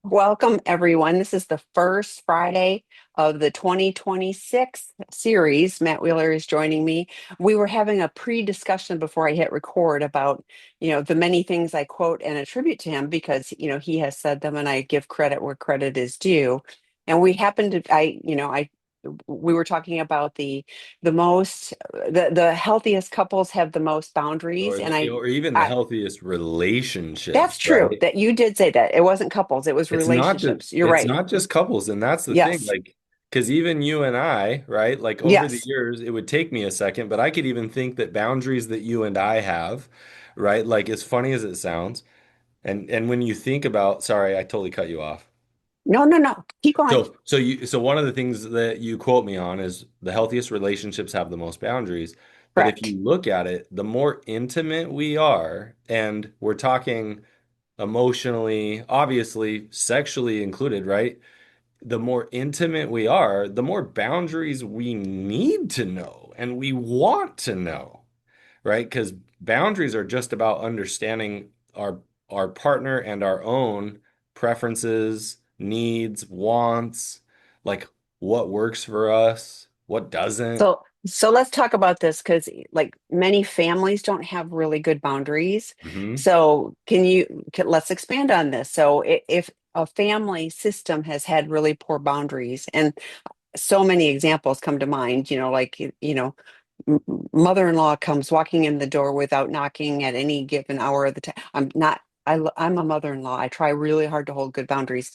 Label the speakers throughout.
Speaker 1: Welcome, everyone. This is the first Friday of the 2026 series. Matt Wheeler is joining me. We were having a pre-discussion before I hit record about, the many things I quote and attribute to him because, he has said them and I give credit where credit is due. And we happened to, we were talking about the healthiest couples have the most boundaries.
Speaker 2: or
Speaker 1: And
Speaker 2: or even the
Speaker 1: I,
Speaker 2: healthiest relationships,
Speaker 1: that's true
Speaker 2: right?
Speaker 1: that you did say that. It wasn't couples, it was
Speaker 2: It's not just
Speaker 1: relationships. You're
Speaker 2: it's
Speaker 1: right.
Speaker 2: not just couples, and that's the thing.
Speaker 1: Yes.
Speaker 2: Like, because even you and I, right? Like over the
Speaker 1: Yes.
Speaker 2: years, it would take me a second, but I could even think that boundaries that you and I have, right? Like as funny as it sounds, and when you think about, sorry, I totally cut you off.
Speaker 1: No, no, no. Keep going.
Speaker 2: So one of the things that you quote me on is the healthiest relationships have the most boundaries. But if
Speaker 1: Correct.
Speaker 2: you look at it, the more intimate we are, and we're talking emotionally, obviously, sexually included, right? The more intimate we are, the more boundaries we need to know and we want to know, right? Because boundaries are just about understanding our partner and our own preferences, needs, wants, like what works for us, what doesn't.
Speaker 1: So let's talk about this because like many families don't have really good boundaries.
Speaker 2: Hmm.
Speaker 1: So let's expand on this. So if a family system has had really poor boundaries, and so many examples come to mind, m- mother-in-law comes walking in the door without knocking at any given hour of the time. I'm not, I'm a mother-in-law. I try really hard to hold good boundaries,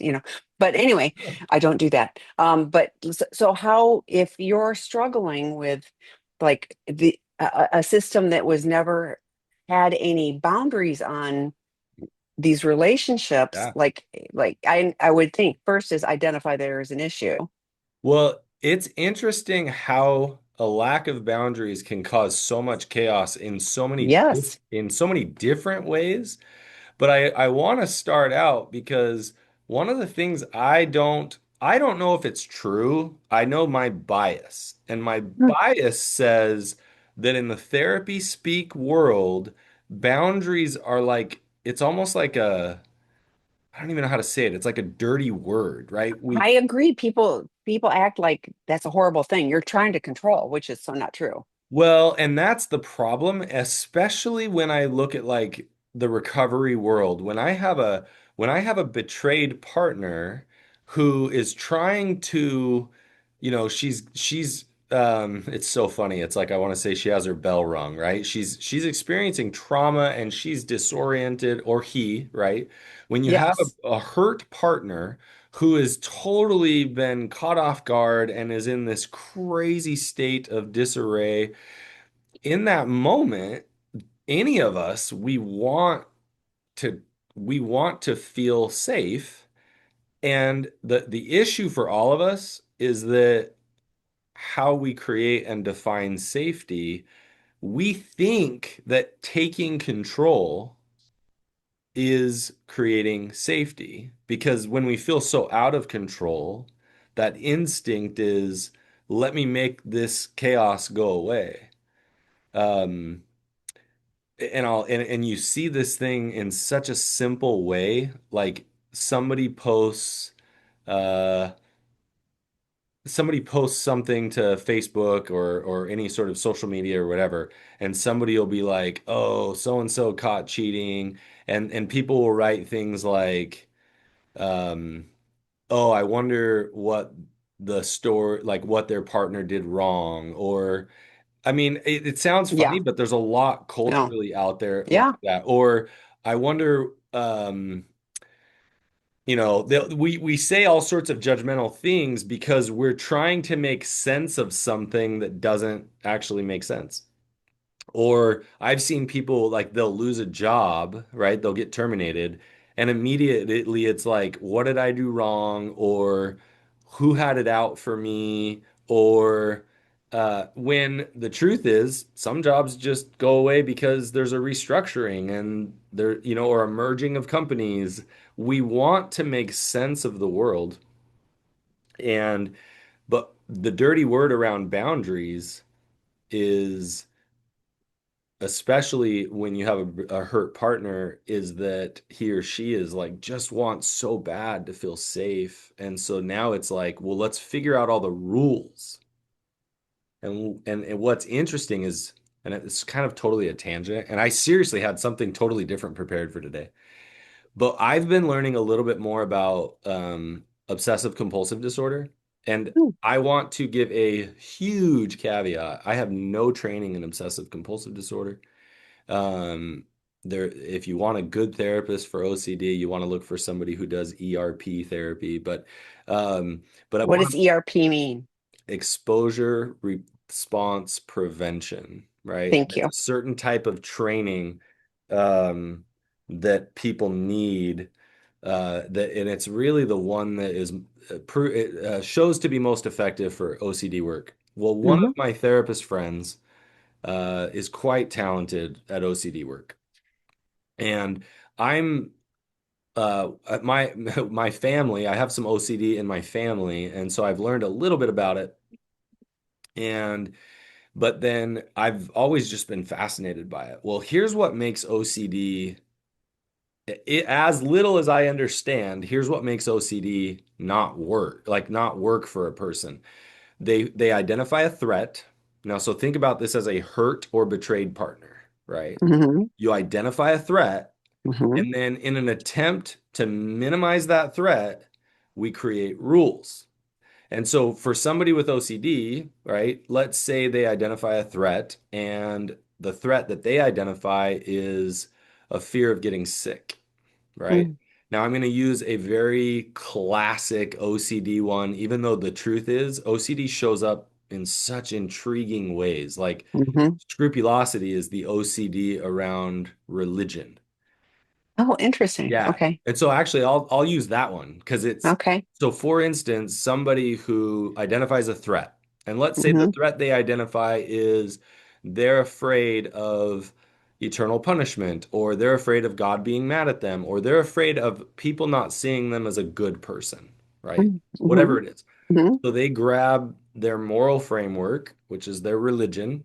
Speaker 1: but anyway, I don't do that. But so how, if you're struggling with like a system that was never had any boundaries on these relationships,
Speaker 2: Yeah.
Speaker 1: like I would think first is identify there is an issue.
Speaker 2: Well, it's interesting how a lack of boundaries can cause so much chaos
Speaker 1: Yes.
Speaker 2: in so many different ways. But I want to start out because one of the things I don't know if it's true. I know my bias, and my bias says that in the therapy speak world, boundaries are like it's almost like a I don't even know how to say it. It's like a dirty word, right?
Speaker 1: I agree. People act like that's a horrible thing. You're trying to control, which is so not true.
Speaker 2: Well, and that's the problem, especially when I look at like the recovery world. When I have a betrayed partner who is trying to, she's it's so funny. It's like I want to say she has her bell rung, right? She's experiencing trauma and she's disoriented, or he, right? When you have
Speaker 1: Yes.
Speaker 2: a hurt partner who has totally been caught off guard and is in this crazy state of disarray, in that moment, any of us, to we want to feel safe. And the issue for all of us is that how we create and define safety, we think that taking control is creating safety because when we feel so out of control, that instinct is let me make this chaos go away. Um, and you see this thing in such a simple way, like somebody posts uh somebody posts something to Facebook or any sort of social media or whatever, and somebody will be like, "Oh, so and so caught cheating," and people will write things like, um, "Oh, I wonder what what their partner did wrong," or I mean, it sounds funny,
Speaker 1: Yeah.
Speaker 2: but there's a lot
Speaker 1: No.
Speaker 2: culturally out there like
Speaker 1: Yeah.
Speaker 2: that. Or I wonder, we say all sorts of judgmental things because we're trying to make sense of something that doesn't actually make sense. Or I've seen people like they'll lose a job, right? They'll get terminated, and immediately it's like, what did I do wrong? Or who had it out for me? Or when the truth is, some jobs just go away because there's a restructuring and or a merging of companies. We want to make sense of the world, and but the dirty word around boundaries is especially when you have a hurt partner, is that he or she is like just wants so bad to feel safe. And so now it's like, well, let's figure out all the rules. And what's interesting is, and it's kind of totally a tangent, and I seriously had something totally different prepared for today. But I've been learning a little bit more about obsessive compulsive disorder. And
Speaker 1: Hmm.
Speaker 2: I want to give a huge caveat. I have no training in obsessive compulsive disorder. Um, if you want a good therapist for OCD, you want to look for somebody who does ERP therapy. But I
Speaker 1: What
Speaker 2: want
Speaker 1: does ERP mean?
Speaker 2: exposure response prevention, right? And
Speaker 1: Thank
Speaker 2: it's
Speaker 1: you.
Speaker 2: a certain type of training um, that people need. And it's really the one that is it shows to be most effective for OCD work. Well, one of
Speaker 1: Hmm.
Speaker 2: my therapist friends is quite talented at OCD work, and I'm my my family. I have some OCD in my family, and so I've learned a little bit about it. And But then I've always just been fascinated by it. Well, here's what makes OCD, as little as I understand, here's what makes OCD not work, like not work for a person. They identify a threat. Now, so think about this as a hurt or betrayed partner, right?
Speaker 1: Hmm.
Speaker 2: You identify a threat,
Speaker 1: Hmm.
Speaker 2: and then in an attempt to minimize that threat, we create rules. And so for somebody with OCD, right, let's say they identify a threat, and the threat that they identify is a fear of getting sick, right? Now I'm going to use a very classic OCD one, even though the truth is OCD shows up in such intriguing ways. Like
Speaker 1: Hmm.
Speaker 2: scrupulosity is the OCD around religion.
Speaker 1: Oh, interesting.
Speaker 2: Yeah.
Speaker 1: Okay.
Speaker 2: And so actually I'll use that one because it's
Speaker 1: Okay.
Speaker 2: so for instance, somebody who identifies a threat, and let's say the
Speaker 1: Hmm.
Speaker 2: threat they identify is they're afraid of eternal punishment, or they're afraid of God being mad at them, or they're afraid of people not seeing them as a good person, right?
Speaker 1: Hmm.
Speaker 2: Whatever it is.
Speaker 1: Hmm.
Speaker 2: So they grab their moral framework, which is their religion,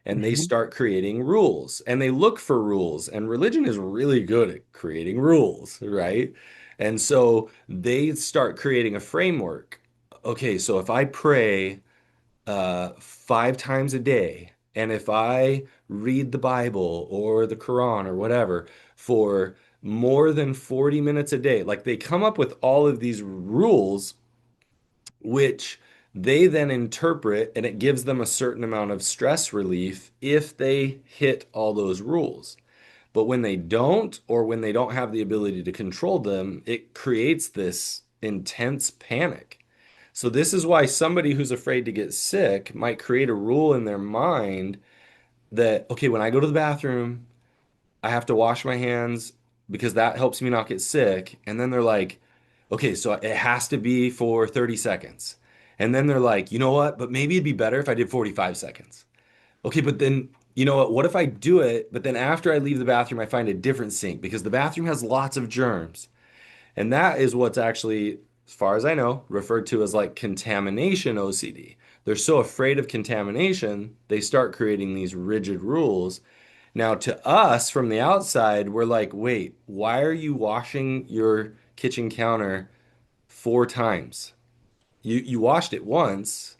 Speaker 2: and they
Speaker 1: Hmm.
Speaker 2: start creating rules, and they look for rules. And religion is really good at creating rules, right? And so they start creating a framework. Okay, so if I pray 5 times a day, and if I read the Bible or the Quran or whatever for more than 40 minutes a day, like they come up with all of these rules which they then interpret, and it gives them a certain amount of stress relief if they hit all those rules. But when they don't, or when they don't have the ability to control them, it creates this intense panic. So, this is why somebody who's afraid to get sick might create a rule in their mind that, okay, when I go to the bathroom, I have to wash my hands because that helps me not get sick. And then they're like, okay, so it has to be for 30 seconds. And then they're like, you know what? But maybe it'd be better if I did 45 seconds. Okay, but then, you know what? What if I do it, but then after I leave the bathroom, I find a different sink because the bathroom has lots of germs. And that is what's actually, as far as I know, referred to as like contamination OCD. They're so afraid of contamination, they start creating these rigid rules. Now, to us from the outside, we're like, wait, why are you washing your kitchen counter 4 times? You washed it once,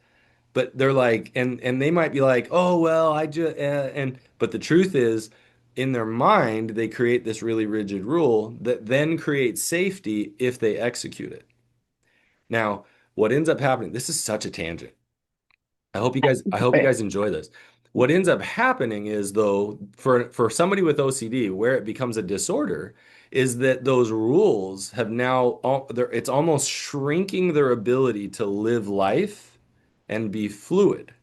Speaker 2: but they're like, and they might be like, oh well, I just and but the truth is, in their mind, they create this really rigid rule that then creates safety if they execute it. Now, what ends up happening, this is such a tangent. I hope you
Speaker 1: But
Speaker 2: guys enjoy this. What ends up happening is though, for somebody with OCD, where it becomes a disorder, is that those rules have now it's almost shrinking their ability to live life and be fluid.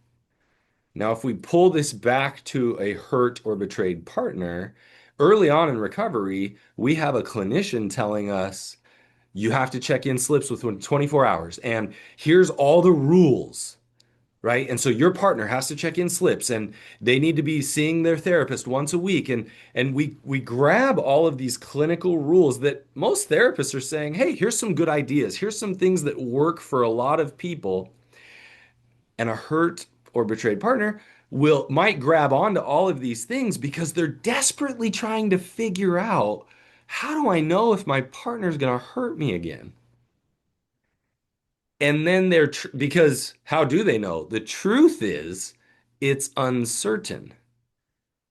Speaker 2: Now, if we pull this back to a hurt or betrayed partner, early on in recovery, we have a clinician telling us you have to check in slips within 24 hours, and here's all the rules, right? And so your partner has to check in slips, and they need to be seeing their therapist once a week. And we grab all of these clinical rules that most therapists are saying, hey, here's some good ideas. Here's some things that work for a lot of people. And a hurt or betrayed partner will might grab onto all of these things because they're desperately trying to figure out, how do I know if my partner's going to hurt me again? And then because how do they know? The truth is it's uncertain,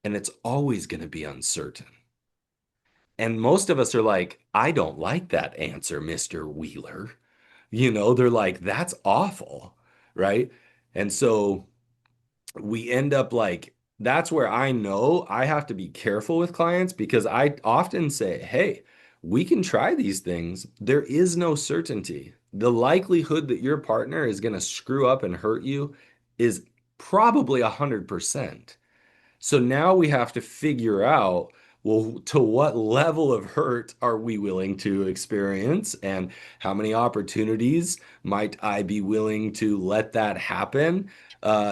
Speaker 2: and it's always going to be uncertain. And most of us are like, I don't like that answer, Mr. Wheeler. They're like, that's awful, right? And so we end up like, that's where I know I have to be careful with clients, because I often say, hey, we can try these things. There is no certainty. The likelihood that your partner is going to screw up and hurt you is probably 100%. So now we have to figure out, well, to what level of hurt are we willing to experience, and how many opportunities might I be willing to let that happen?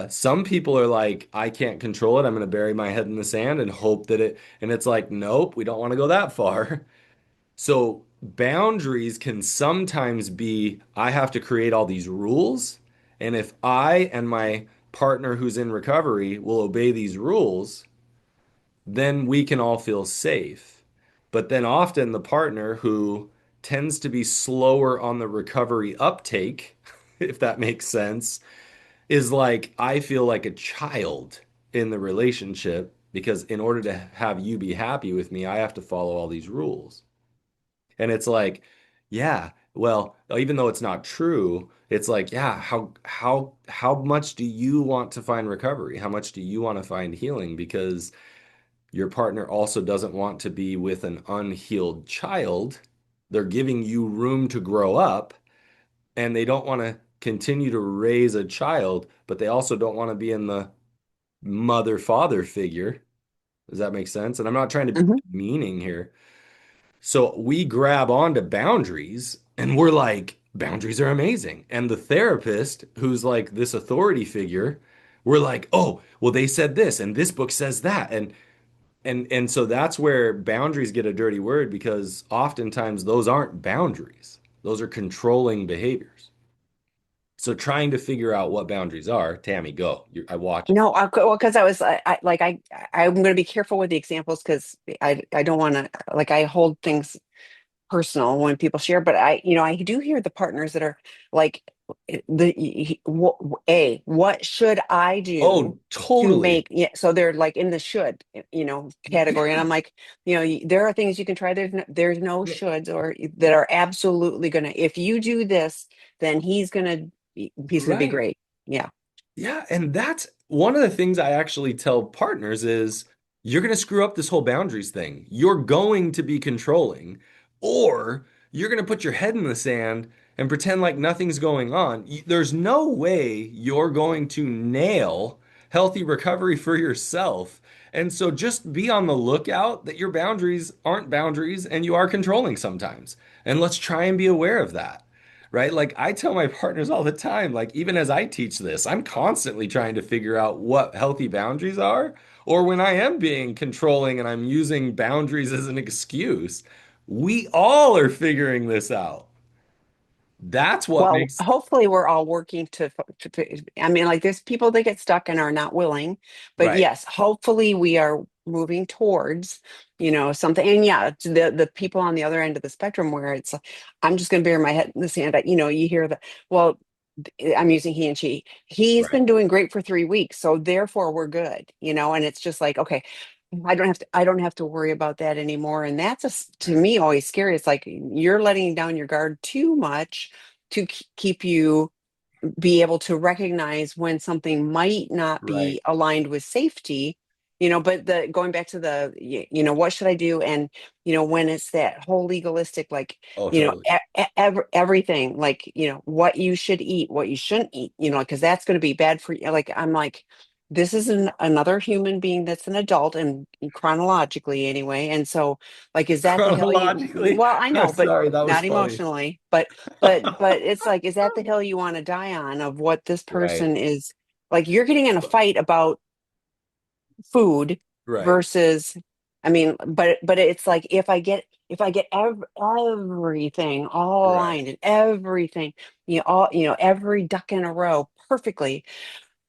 Speaker 2: Some people are like, I can't control it. I'm going to bury my head in the sand and hope that and it's like, nope, we don't want to go that far. So boundaries can sometimes be, I have to create all these rules. And if I and my partner who's in recovery will obey these rules, then we can all feel safe. But then often the partner who tends to be slower on the recovery uptake, if that makes sense, is like, I feel like a child in the relationship because in order to have you be happy with me, I have to follow all these rules. And it's like, yeah, well, even though it's not true, it's like, yeah, how much do you want to find recovery? How much do you want to find healing? Because your partner also doesn't want to be with an unhealed child. They're giving you room to grow up, and they don't want to continue to raise a child, but they also don't want to be in the mother father figure. Does that make sense? And I'm not trying to be
Speaker 1: Mhm.
Speaker 2: demeaning here. So we grab onto boundaries and we're like, boundaries are amazing. And the therapist, who's like this authority figure, we're like, oh, well, they said this and this book says that. And so that's where boundaries get a dirty word, because oftentimes those aren't boundaries. Those are controlling behaviors. So trying to figure out what boundaries are, Tammy, go. I watch it.
Speaker 1: No, well, because I'm going to be careful with the examples because I don't want to like I hold things personal when people share, but I do hear the partners that are like what should I do
Speaker 2: Oh,
Speaker 1: to
Speaker 2: totally.
Speaker 1: make, yeah, so they're like in the should, category, and I'm like, there are things you can try. There's no shoulds or that are absolutely gonna, if you do this, then he's gonna be
Speaker 2: Right.
Speaker 1: great. Yeah.
Speaker 2: Yeah, and that's one of the things I actually tell partners is, you're going to screw up this whole boundaries thing. You're going to be controlling, or you're going to put your head in the sand and pretend like nothing's going on. There's no way you're going to nail healthy recovery for yourself. And so just be on the lookout that your boundaries aren't boundaries and you are controlling sometimes. And let's try and be aware of that, right? Like I tell my partners all the time, like even as I teach this, I'm constantly trying to figure out what healthy boundaries are, or when I am being controlling and I'm using boundaries as an excuse. We all are figuring this out. That's what
Speaker 1: Well,
Speaker 2: makes,
Speaker 1: hopefully we're all working I mean, like there's people that get stuck and are not willing, but
Speaker 2: right,
Speaker 1: yes, hopefully we are moving towards, something. And yeah, to the people on the other end of the spectrum where it's like, I'm just going to bury my head in the sand. You hear that, well, I'm using he and she. He's
Speaker 2: right.
Speaker 1: been doing great for 3 weeks, so therefore we're good, and it's just like, okay, I don't have to worry about that anymore. And that's to me always scary. It's like you're letting down your guard too much to keep you be able to recognize when something might not
Speaker 2: Right.
Speaker 1: be aligned with safety. But the going back to the what should I do, and when it's that whole legalistic, like,
Speaker 2: Oh, totally.
Speaker 1: everything, like, what you should eat, what you shouldn't eat, because that's going to be bad for you. Like, I'm like, this is another human being that's an adult, and chronologically anyway. And so, like, is that the hill
Speaker 2: Chronologically,
Speaker 1: well, I
Speaker 2: I'm
Speaker 1: know, but
Speaker 2: sorry, that was
Speaker 1: not
Speaker 2: funny.
Speaker 1: emotionally. But it's like, is that the hill you want to die on, of what this
Speaker 2: Right,
Speaker 1: person is like? You're getting in a fight about food
Speaker 2: right,
Speaker 1: versus, I mean, but it's like, if I get everything all
Speaker 2: right.
Speaker 1: aligned and everything, every duck in a row perfectly,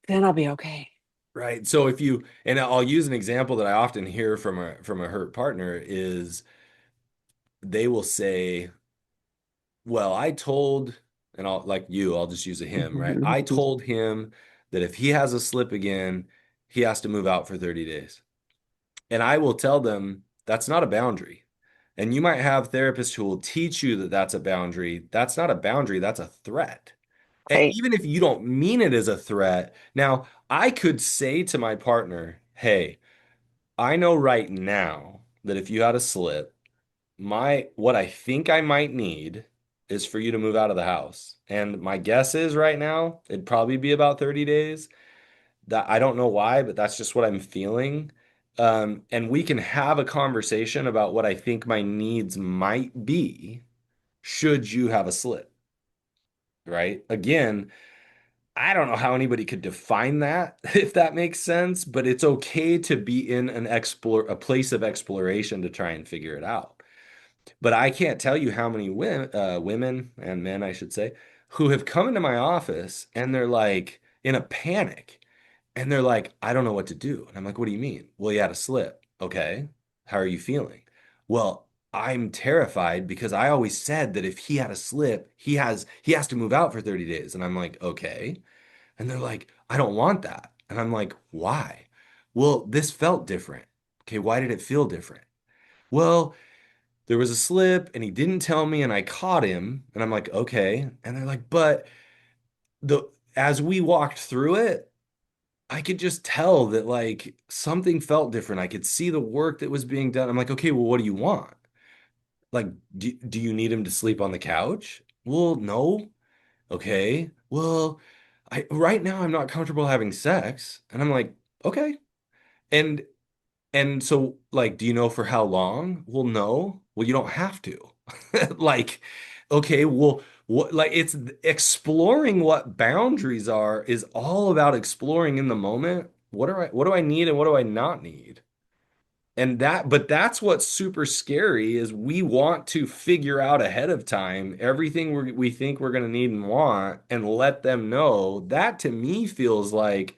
Speaker 1: then I'll be okay.
Speaker 2: Right. So if you, and I'll use an example that I often hear from a hurt partner is they will say, well, I told, and I'll like you, I'll just use a him, right? I told him that if he has a slip again, he has to move out for 30 days. And I will tell them that's not a boundary. And you might have therapists who will teach you that that's a boundary. That's not a boundary, that's a threat. And
Speaker 1: Right.
Speaker 2: even if you don't mean it as a threat, now I could say to my partner, hey, I know right now that if you had a slip, my what I think I might need is for you to move out of the house. And my guess is right now it'd probably be about 30 days. That I don't know why, but that's just what I'm feeling. And we can have a conversation about what I think my needs might be should you have a slip, right? Again, I don't know how anybody could define that, if that makes sense, but it's okay to be in a place of exploration to try and figure it out. But I can't tell you how many women and men, I should say, who have come into my office and they're like in a panic and they're like, I don't know what to do. And I'm like, what do you mean? Well, you had a slip. Okay. How are you feeling? Well, I'm terrified because I always said that if he had a slip, he has to move out for 30 days. And I'm like, okay. And they're like, I don't want that. And I'm like, why? Well, this felt different. Okay, why did it feel different? Well, there was a slip and he didn't tell me and I caught him. And I'm like, okay. And they're like, but the as we walked through it, I could just tell that like something felt different. I could see the work that was being done. I'm like, okay, well, what do you want? Like, do you need him to sleep on the couch? Well, no. Okay. Well, I right now I'm not comfortable having sex. And I'm like, okay. And and so like, do you know for how long? Well, no. Well, you don't have to. Like, okay, well, what like it's exploring what boundaries are is all about exploring in the moment. What do I need and what do I not need? And but that's what's super scary is we want to figure out ahead of time everything we think we're going to need and want and let them know. That to me feels like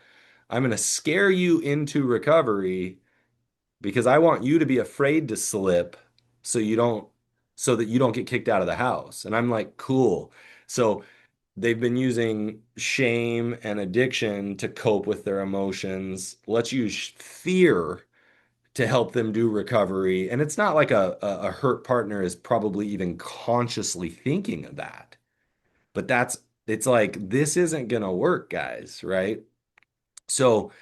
Speaker 2: I'm going to scare you into recovery because I want you to be afraid to slip so you don't so that you don't get kicked out of the house. And I'm like, cool. So they've been using shame and addiction to cope with their emotions. Let's use fear to help them do recovery. And it's not like a hurt partner is probably even consciously thinking of that. But it's like, this isn't going to work, guys, right? So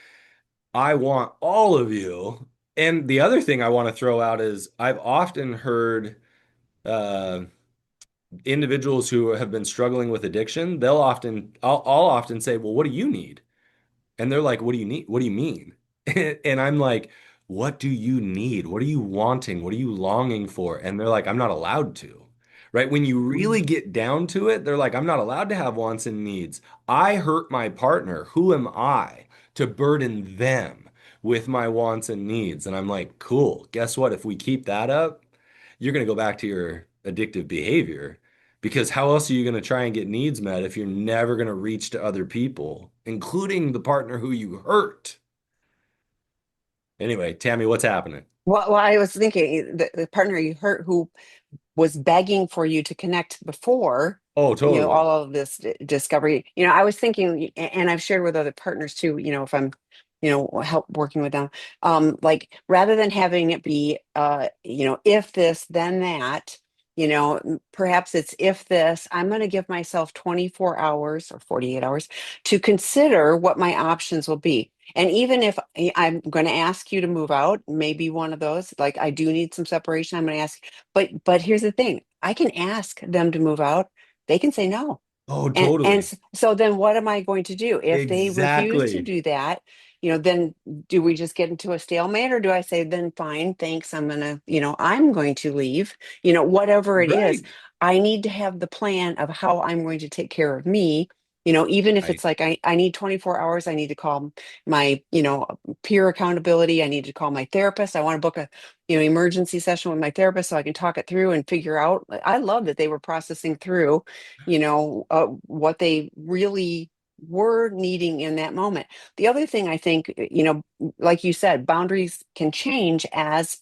Speaker 2: I want all of you. And the other thing I want to throw out is I've often heard uh, individuals who have been struggling with addiction, I'll often say, well, what do you need? And they're like, what do you need? What do you mean? And I'm like, what do you need? What are you wanting? What are you longing for? And they're like, I'm not allowed to. Right? When you really get down to it, they're like, I'm not allowed to have wants and needs. I hurt my partner. Who am I to burden them with my wants and needs? And I'm like, cool. Guess what? If we keep that up, you're going to go back to your addictive behavior. Because how else are you going to try and get needs met if you're never going to reach to other people, including the partner who you hurt? Anyway, Tammy, what's happening?
Speaker 1: Well, I was thinking the partner you hurt who was begging for you to connect before,
Speaker 2: Oh, totally.
Speaker 1: all of this discovery. I was thinking, and I've shared with other partners too, if I'm, help working with them, like rather than having it be, if this, then that, perhaps it's if this, I'm going to give myself 24 hours or 48 hours to consider what my options will be. And even if I'm going to ask you to move out, maybe one of those, like I do need some separation, I'm going to ask, but here's the thing, I can ask them to move out. They can say no.
Speaker 2: Oh,
Speaker 1: And
Speaker 2: totally.
Speaker 1: so then what am I going to do? If they refuse to
Speaker 2: Exactly.
Speaker 1: do that, then do we just get into a stalemate, or do I say, then fine, thanks, I'm going to leave, whatever it is.
Speaker 2: Right.
Speaker 1: I need to have the plan of how I'm going to take care of me. Even if
Speaker 2: Right.
Speaker 1: it's like I need 24 hours, I need to call my, peer accountability. I need to call my therapist. I want to book a, emergency session with my therapist so I can talk it through and figure out. I love that they were processing through what they really we're needing in that moment. The other thing I think, like you said, boundaries can change as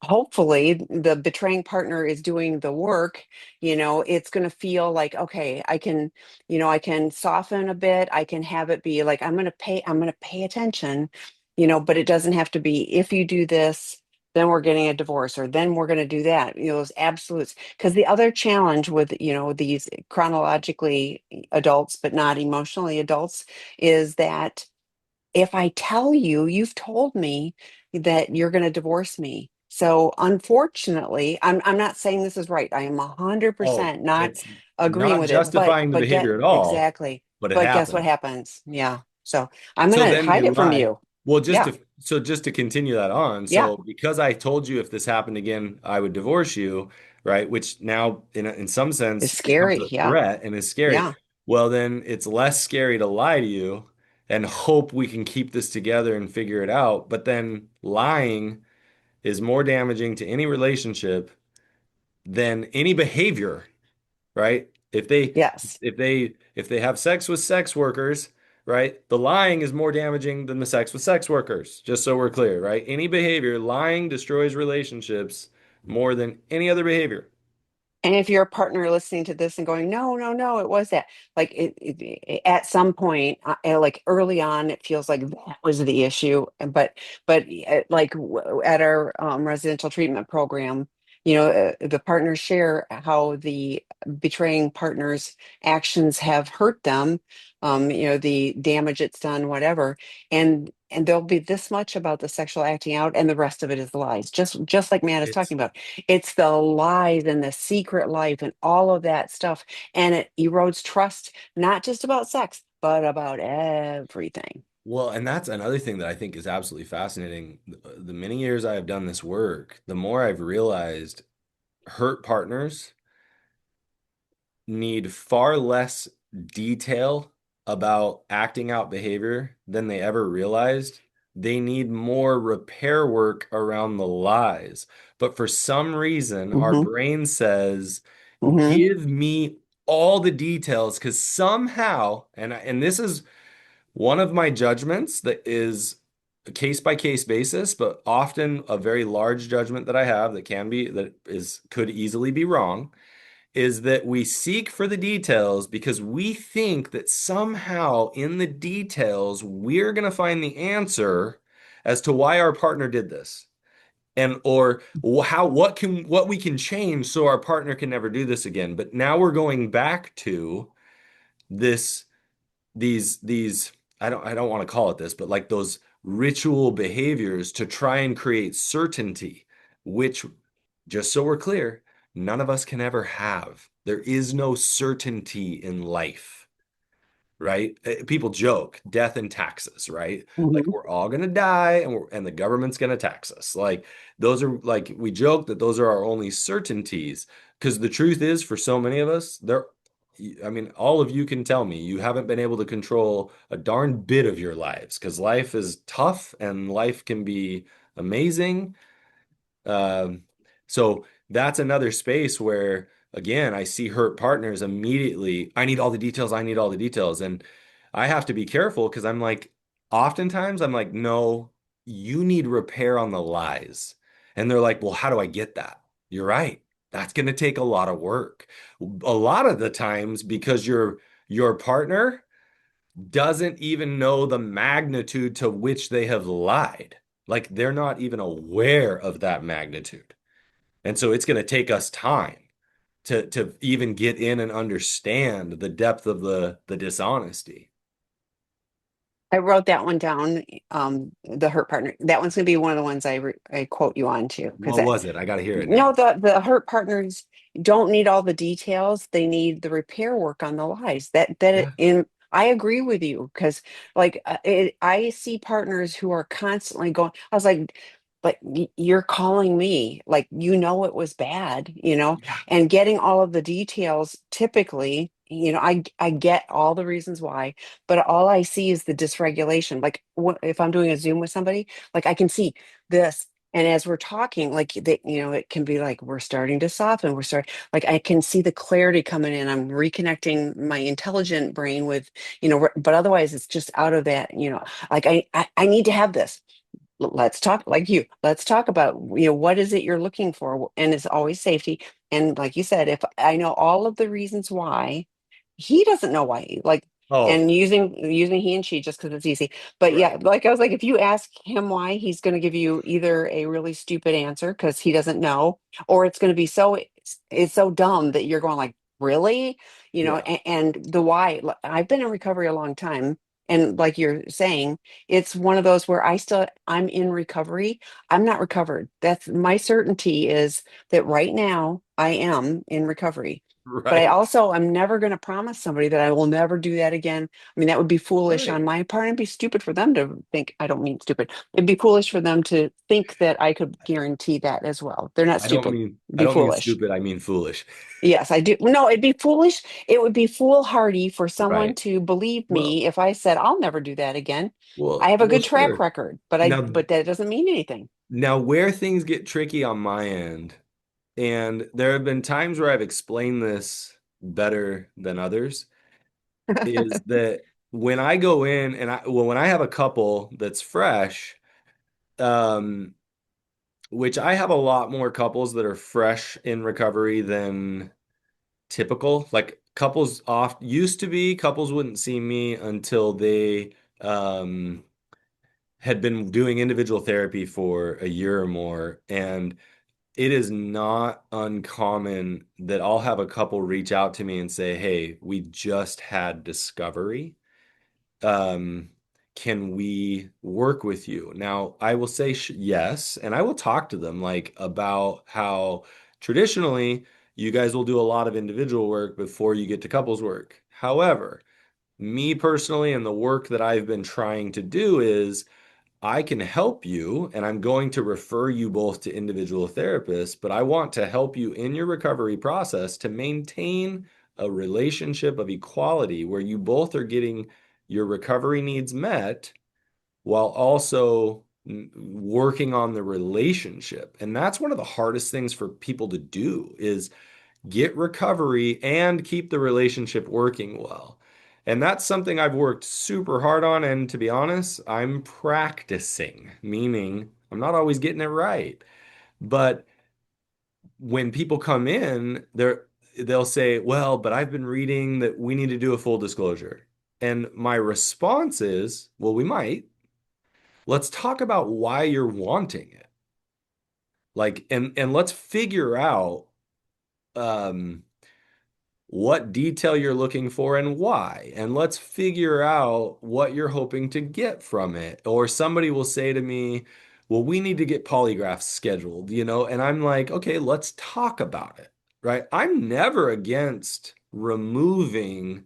Speaker 1: hopefully the betraying partner is doing the work. It's going to feel like, okay, I can soften a bit. I can have it be like, I'm going to pay attention, but it doesn't have to be, if you do this, then we're getting a divorce, or then we're going to do that, those absolutes. Because the other challenge with, these chronologically adults, but not emotionally adults, is that if I tell you, you've told me that you're going to divorce me. So unfortunately, I'm not saying this is right. I am
Speaker 2: Oh,
Speaker 1: 100% not
Speaker 2: it's
Speaker 1: agreeing
Speaker 2: not
Speaker 1: with it, but
Speaker 2: justifying the
Speaker 1: but get
Speaker 2: behavior at all,
Speaker 1: exactly.
Speaker 2: but it
Speaker 1: But guess what
Speaker 2: happens.
Speaker 1: happens? Yeah. So I'm
Speaker 2: So
Speaker 1: going to
Speaker 2: then they
Speaker 1: hide it from
Speaker 2: lie.
Speaker 1: you.
Speaker 2: Well,
Speaker 1: Yeah.
Speaker 2: just to continue that on,
Speaker 1: Yeah.
Speaker 2: so because I told you if this happened again, I would divorce you, right? Which now in some
Speaker 1: It's
Speaker 2: sense becomes
Speaker 1: scary.
Speaker 2: a
Speaker 1: Yeah.
Speaker 2: threat and is scary.
Speaker 1: Yeah.
Speaker 2: Well, then it's less scary to lie to you and hope we can keep this together and figure it out. But then lying is more damaging to any relationship than any behavior, right?
Speaker 1: Yes.
Speaker 2: If they have sex with sex workers, right? The lying is more damaging than the sex with sex workers, just so we're clear, right? Any behavior, lying destroys relationships more than any other behavior.
Speaker 1: And if you're a partner listening to this and going, no, no, no, it was that, like at some point, like early on, it feels like that was the issue. But like at our residential treatment program, the partners share how the betraying partner's actions have hurt them, the damage it's done, whatever. And there'll be this much about the sexual acting out, and the rest of it is lies. Just like Matt is
Speaker 2: It's
Speaker 1: talking about, it's the lies and the secret life and all of that stuff. And it erodes trust, not just about sex, but about everything.
Speaker 2: well, and that's another thing that I think is absolutely fascinating. The many years I have done this work, the more I've realized hurt partners need far less detail about acting out behavior than they ever realized. They need more repair work around the lies. But for some reason, our
Speaker 1: Hmm.
Speaker 2: brain says,
Speaker 1: Hmm.
Speaker 2: give me all the details because somehow, and this is one of my judgments that is a case by case basis, but often a very large judgment that I have that could easily be wrong is that we seek for the details because we think that somehow in the details we're going to find the answer as to why our partner did this and or how what we can change so our partner can never do this again. But now we're going back to this these I don't want to call it this, but like those ritual behaviors to try and create certainty, which, just so we're clear, none of us can ever have. There is no certainty in life, right? People joke, death and taxes, right? Like
Speaker 1: Hmm.
Speaker 2: we're all gonna die and the government's gonna tax us. Like those are like we joke that those are our only certainties. Because the truth is, for so many of us, I mean, all of you can tell me you haven't been able to control a darn bit of your lives because life is tough and life can be amazing. Um, so that's another space where, again, I see hurt partners immediately. I need all the details. I need all the details. And I have to be careful because oftentimes I'm like, no, you need repair on the lies. And they're like, well, how do I get that? You're right. That's going to take a lot of work. A lot of the times because your partner doesn't even know the magnitude to which they have lied. Like they're not even aware of that magnitude. And so it's going to take us time to even get in and understand the depth of the dishonesty.
Speaker 1: I wrote that one down. The hurt partner. That one's going to be one of the ones I quote you on to, because
Speaker 2: What was it? I got to hear it
Speaker 1: no,
Speaker 2: now.
Speaker 1: the hurt partners don't need all the details. They need the repair work on the lies.
Speaker 2: Yeah.
Speaker 1: I agree with you, because like I see partners who are constantly going. I was like, but you're calling me, like, it was bad,
Speaker 2: Yeah.
Speaker 1: and getting all of the details. Typically, I get all the reasons why, but all I see is the dysregulation. Like if I'm doing a Zoom with somebody, like I can see this. And as we're talking, like it can be like we're starting to soften. We're starting, like I can see the clarity coming in. I'm reconnecting my intelligent brain with, but otherwise it's just out of that, like I need to have this. Let's talk like you. Let's talk about, what is it you're looking for? And it's always safety. And like you said, if I know all of the reasons why, he doesn't know why. Like,
Speaker 2: Oh,
Speaker 1: and using he and she just because it's easy. But yeah,
Speaker 2: right.
Speaker 1: like I was like, if you ask him why, he's going to give you either a really stupid answer because he doesn't know, or it's going to be it's so dumb that you're going like, really?
Speaker 2: Yeah.
Speaker 1: And the why. I've been in recovery a long time. And like you're saying, it's one of those where I'm in recovery. I'm not recovered. That's my certainty is that right now I am in recovery. But I
Speaker 2: Right.
Speaker 1: also, I'm never going to promise somebody that I will never do that again. I mean, that would be foolish on
Speaker 2: Right.
Speaker 1: my part. It'd be stupid for them to think, I don't mean stupid. It'd be foolish for them to think that I could guarantee that as well. They're not stupid. It'd
Speaker 2: I
Speaker 1: be
Speaker 2: don't mean
Speaker 1: foolish.
Speaker 2: stupid, I mean foolish.
Speaker 1: Yes, I do. No, it'd be foolish. It would be foolhardy for someone
Speaker 2: Right.
Speaker 1: to believe
Speaker 2: Well,
Speaker 1: me if I said, I'll never do that again. I
Speaker 2: well,
Speaker 1: have a
Speaker 2: well,
Speaker 1: good track
Speaker 2: sure.
Speaker 1: record, but
Speaker 2: Now,
Speaker 1: but that doesn't mean anything.
Speaker 2: now where things get tricky on my end, and there have been times where I've explained this better than others, is that when I go in and when I have a couple that's fresh, um, which I have a lot more couples that are fresh in recovery than typical. Like couples oft used to be, couples wouldn't see me until they had been doing individual therapy for a year or more. And it is not uncommon that I'll have a couple reach out to me and say, "Hey, we just had discovery. Um, can we work with you?" Now, I will say yes, and I will talk to them like about how traditionally you guys will do a lot of individual work before you get to couples work. However, me personally and the work that I've been trying to do is I can help you, and I'm going to refer you both to individual therapists, but I want to help you in your recovery process to maintain a relationship of equality where you both are getting your recovery needs met while also working on the relationship. And that's one of the hardest things for people to do is get recovery and keep the relationship working well. And that's something I've worked super hard on. And to be honest, I'm practicing, meaning I'm not always getting it right. But when people come in, they'll say, "Well, but I've been reading that we need to do a full disclosure." And my response is, "Well, we might. Let's talk about why you're wanting it. Like, and let's figure out um what detail you're looking for and why. And let's figure out what you're hoping to get from it." Or somebody will say to me, "Well, we need to get polygraphs scheduled, And I'm like, "Okay, let's talk about it." Right? I'm never against removing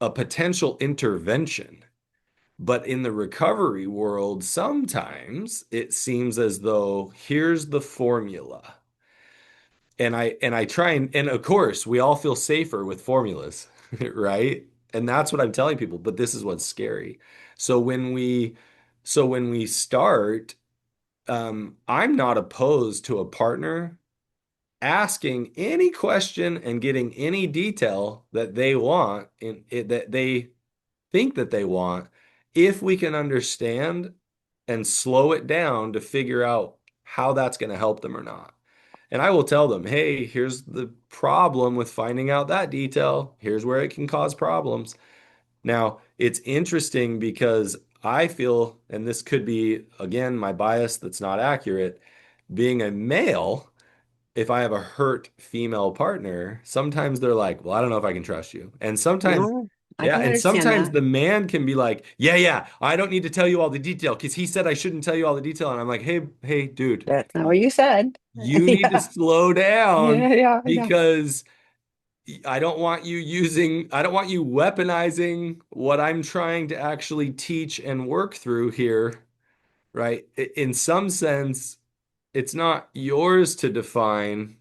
Speaker 2: a potential intervention. But in the recovery world, sometimes it seems as though here's the formula. And I try and of course we all feel safer with formulas, right? And that's what I'm telling people, but this is what's scary. So when we start, I'm not opposed to a partner asking any question and getting any detail that they want in it that they think that they want if we can understand and slow it down to figure out how that's going to help them or not. And I will tell them, "Hey, here's the problem with finding out that detail. Here's where it can cause problems." Now, it's interesting because I feel, and this could be, again, my bias that's not accurate, being a male, if I have a hurt female partner, sometimes they're like, "Well, I don't know if I can trust you." And sometimes,
Speaker 1: No, I
Speaker 2: yeah,
Speaker 1: can
Speaker 2: and
Speaker 1: understand
Speaker 2: sometimes
Speaker 1: that.
Speaker 2: the man can be like, "Yeah, yeah, I don't need to tell you all the detail because he said I shouldn't tell you all the detail." And I'm like, "Hey, hey, dude,
Speaker 1: That's not what you said.
Speaker 2: you need to
Speaker 1: Yeah.
Speaker 2: slow down
Speaker 1: Yeah, yeah, yeah.
Speaker 2: because I don't want you weaponizing what I'm trying to actually teach and work through here, right? In some sense, it's not yours to define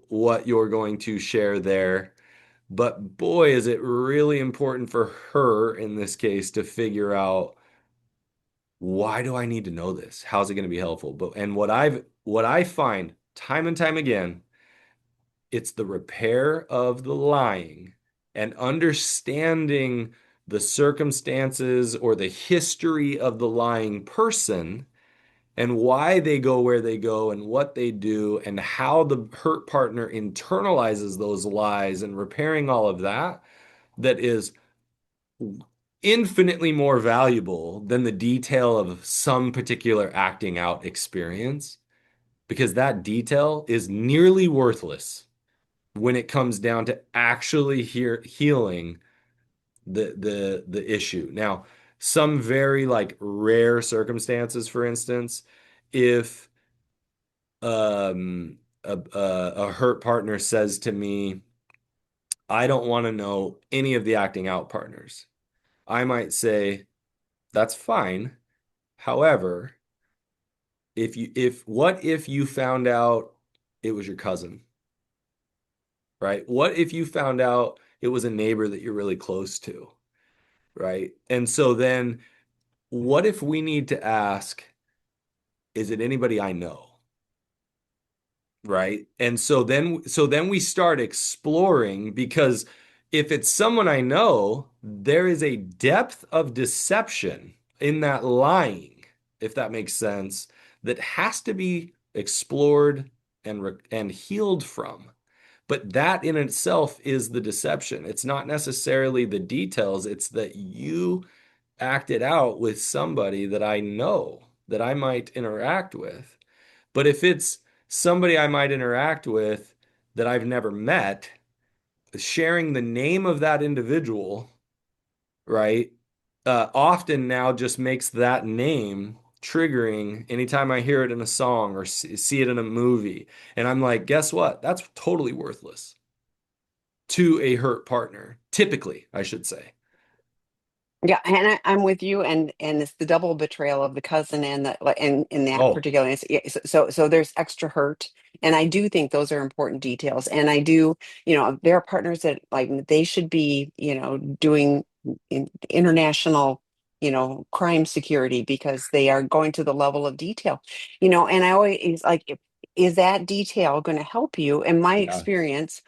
Speaker 2: what you're going to share there. But boy, is it really important for her in this case to figure out Why do I need to know this? How's it going to be helpful? But and what I find time and time again, it's the repair of the lying and understanding the circumstances or the history of the lying person and why they go where they go and what they do and how the hurt partner internalizes those lies and repairing all of that, that is infinitely more valuable than the detail of some particular acting out experience, because that detail is nearly worthless when it comes down to actually healing the issue. Now, some very like rare circumstances, for instance, if a hurt partner says to me, I don't want to know any of the acting out partners, I might say, that's fine. However, if what if you found out it was your cousin, right? What if you found out it was a neighbor that you're really close to, right? And so then what if we need to ask, is it anybody I know? Right? And so then we start exploring, because if it's someone I know, there is a depth of deception in that lying, if that makes sense, that has to be explored and healed from. But that in itself is the deception. It's not necessarily the details, it's that you acted out with somebody that I know, that I might interact with. But if it's somebody I might interact with that I've never met, sharing the name of that individual, right, often now just makes that name triggering anytime I hear it in a song or see it in a movie. And I'm like, guess what? That's totally worthless to a hurt partner, typically, I should say.
Speaker 1: Yeah, and I'm with you, and it's the double betrayal of the cousin and the like, and in that
Speaker 2: Oh,
Speaker 1: particular instance, yeah, so there's extra hurt, and I do think those are important details, and I do, there are partners that like they should be, doing international, crime security because they are going to the level of detail, and I always like, is that detail going to help you? In my
Speaker 2: yeah.
Speaker 1: experience,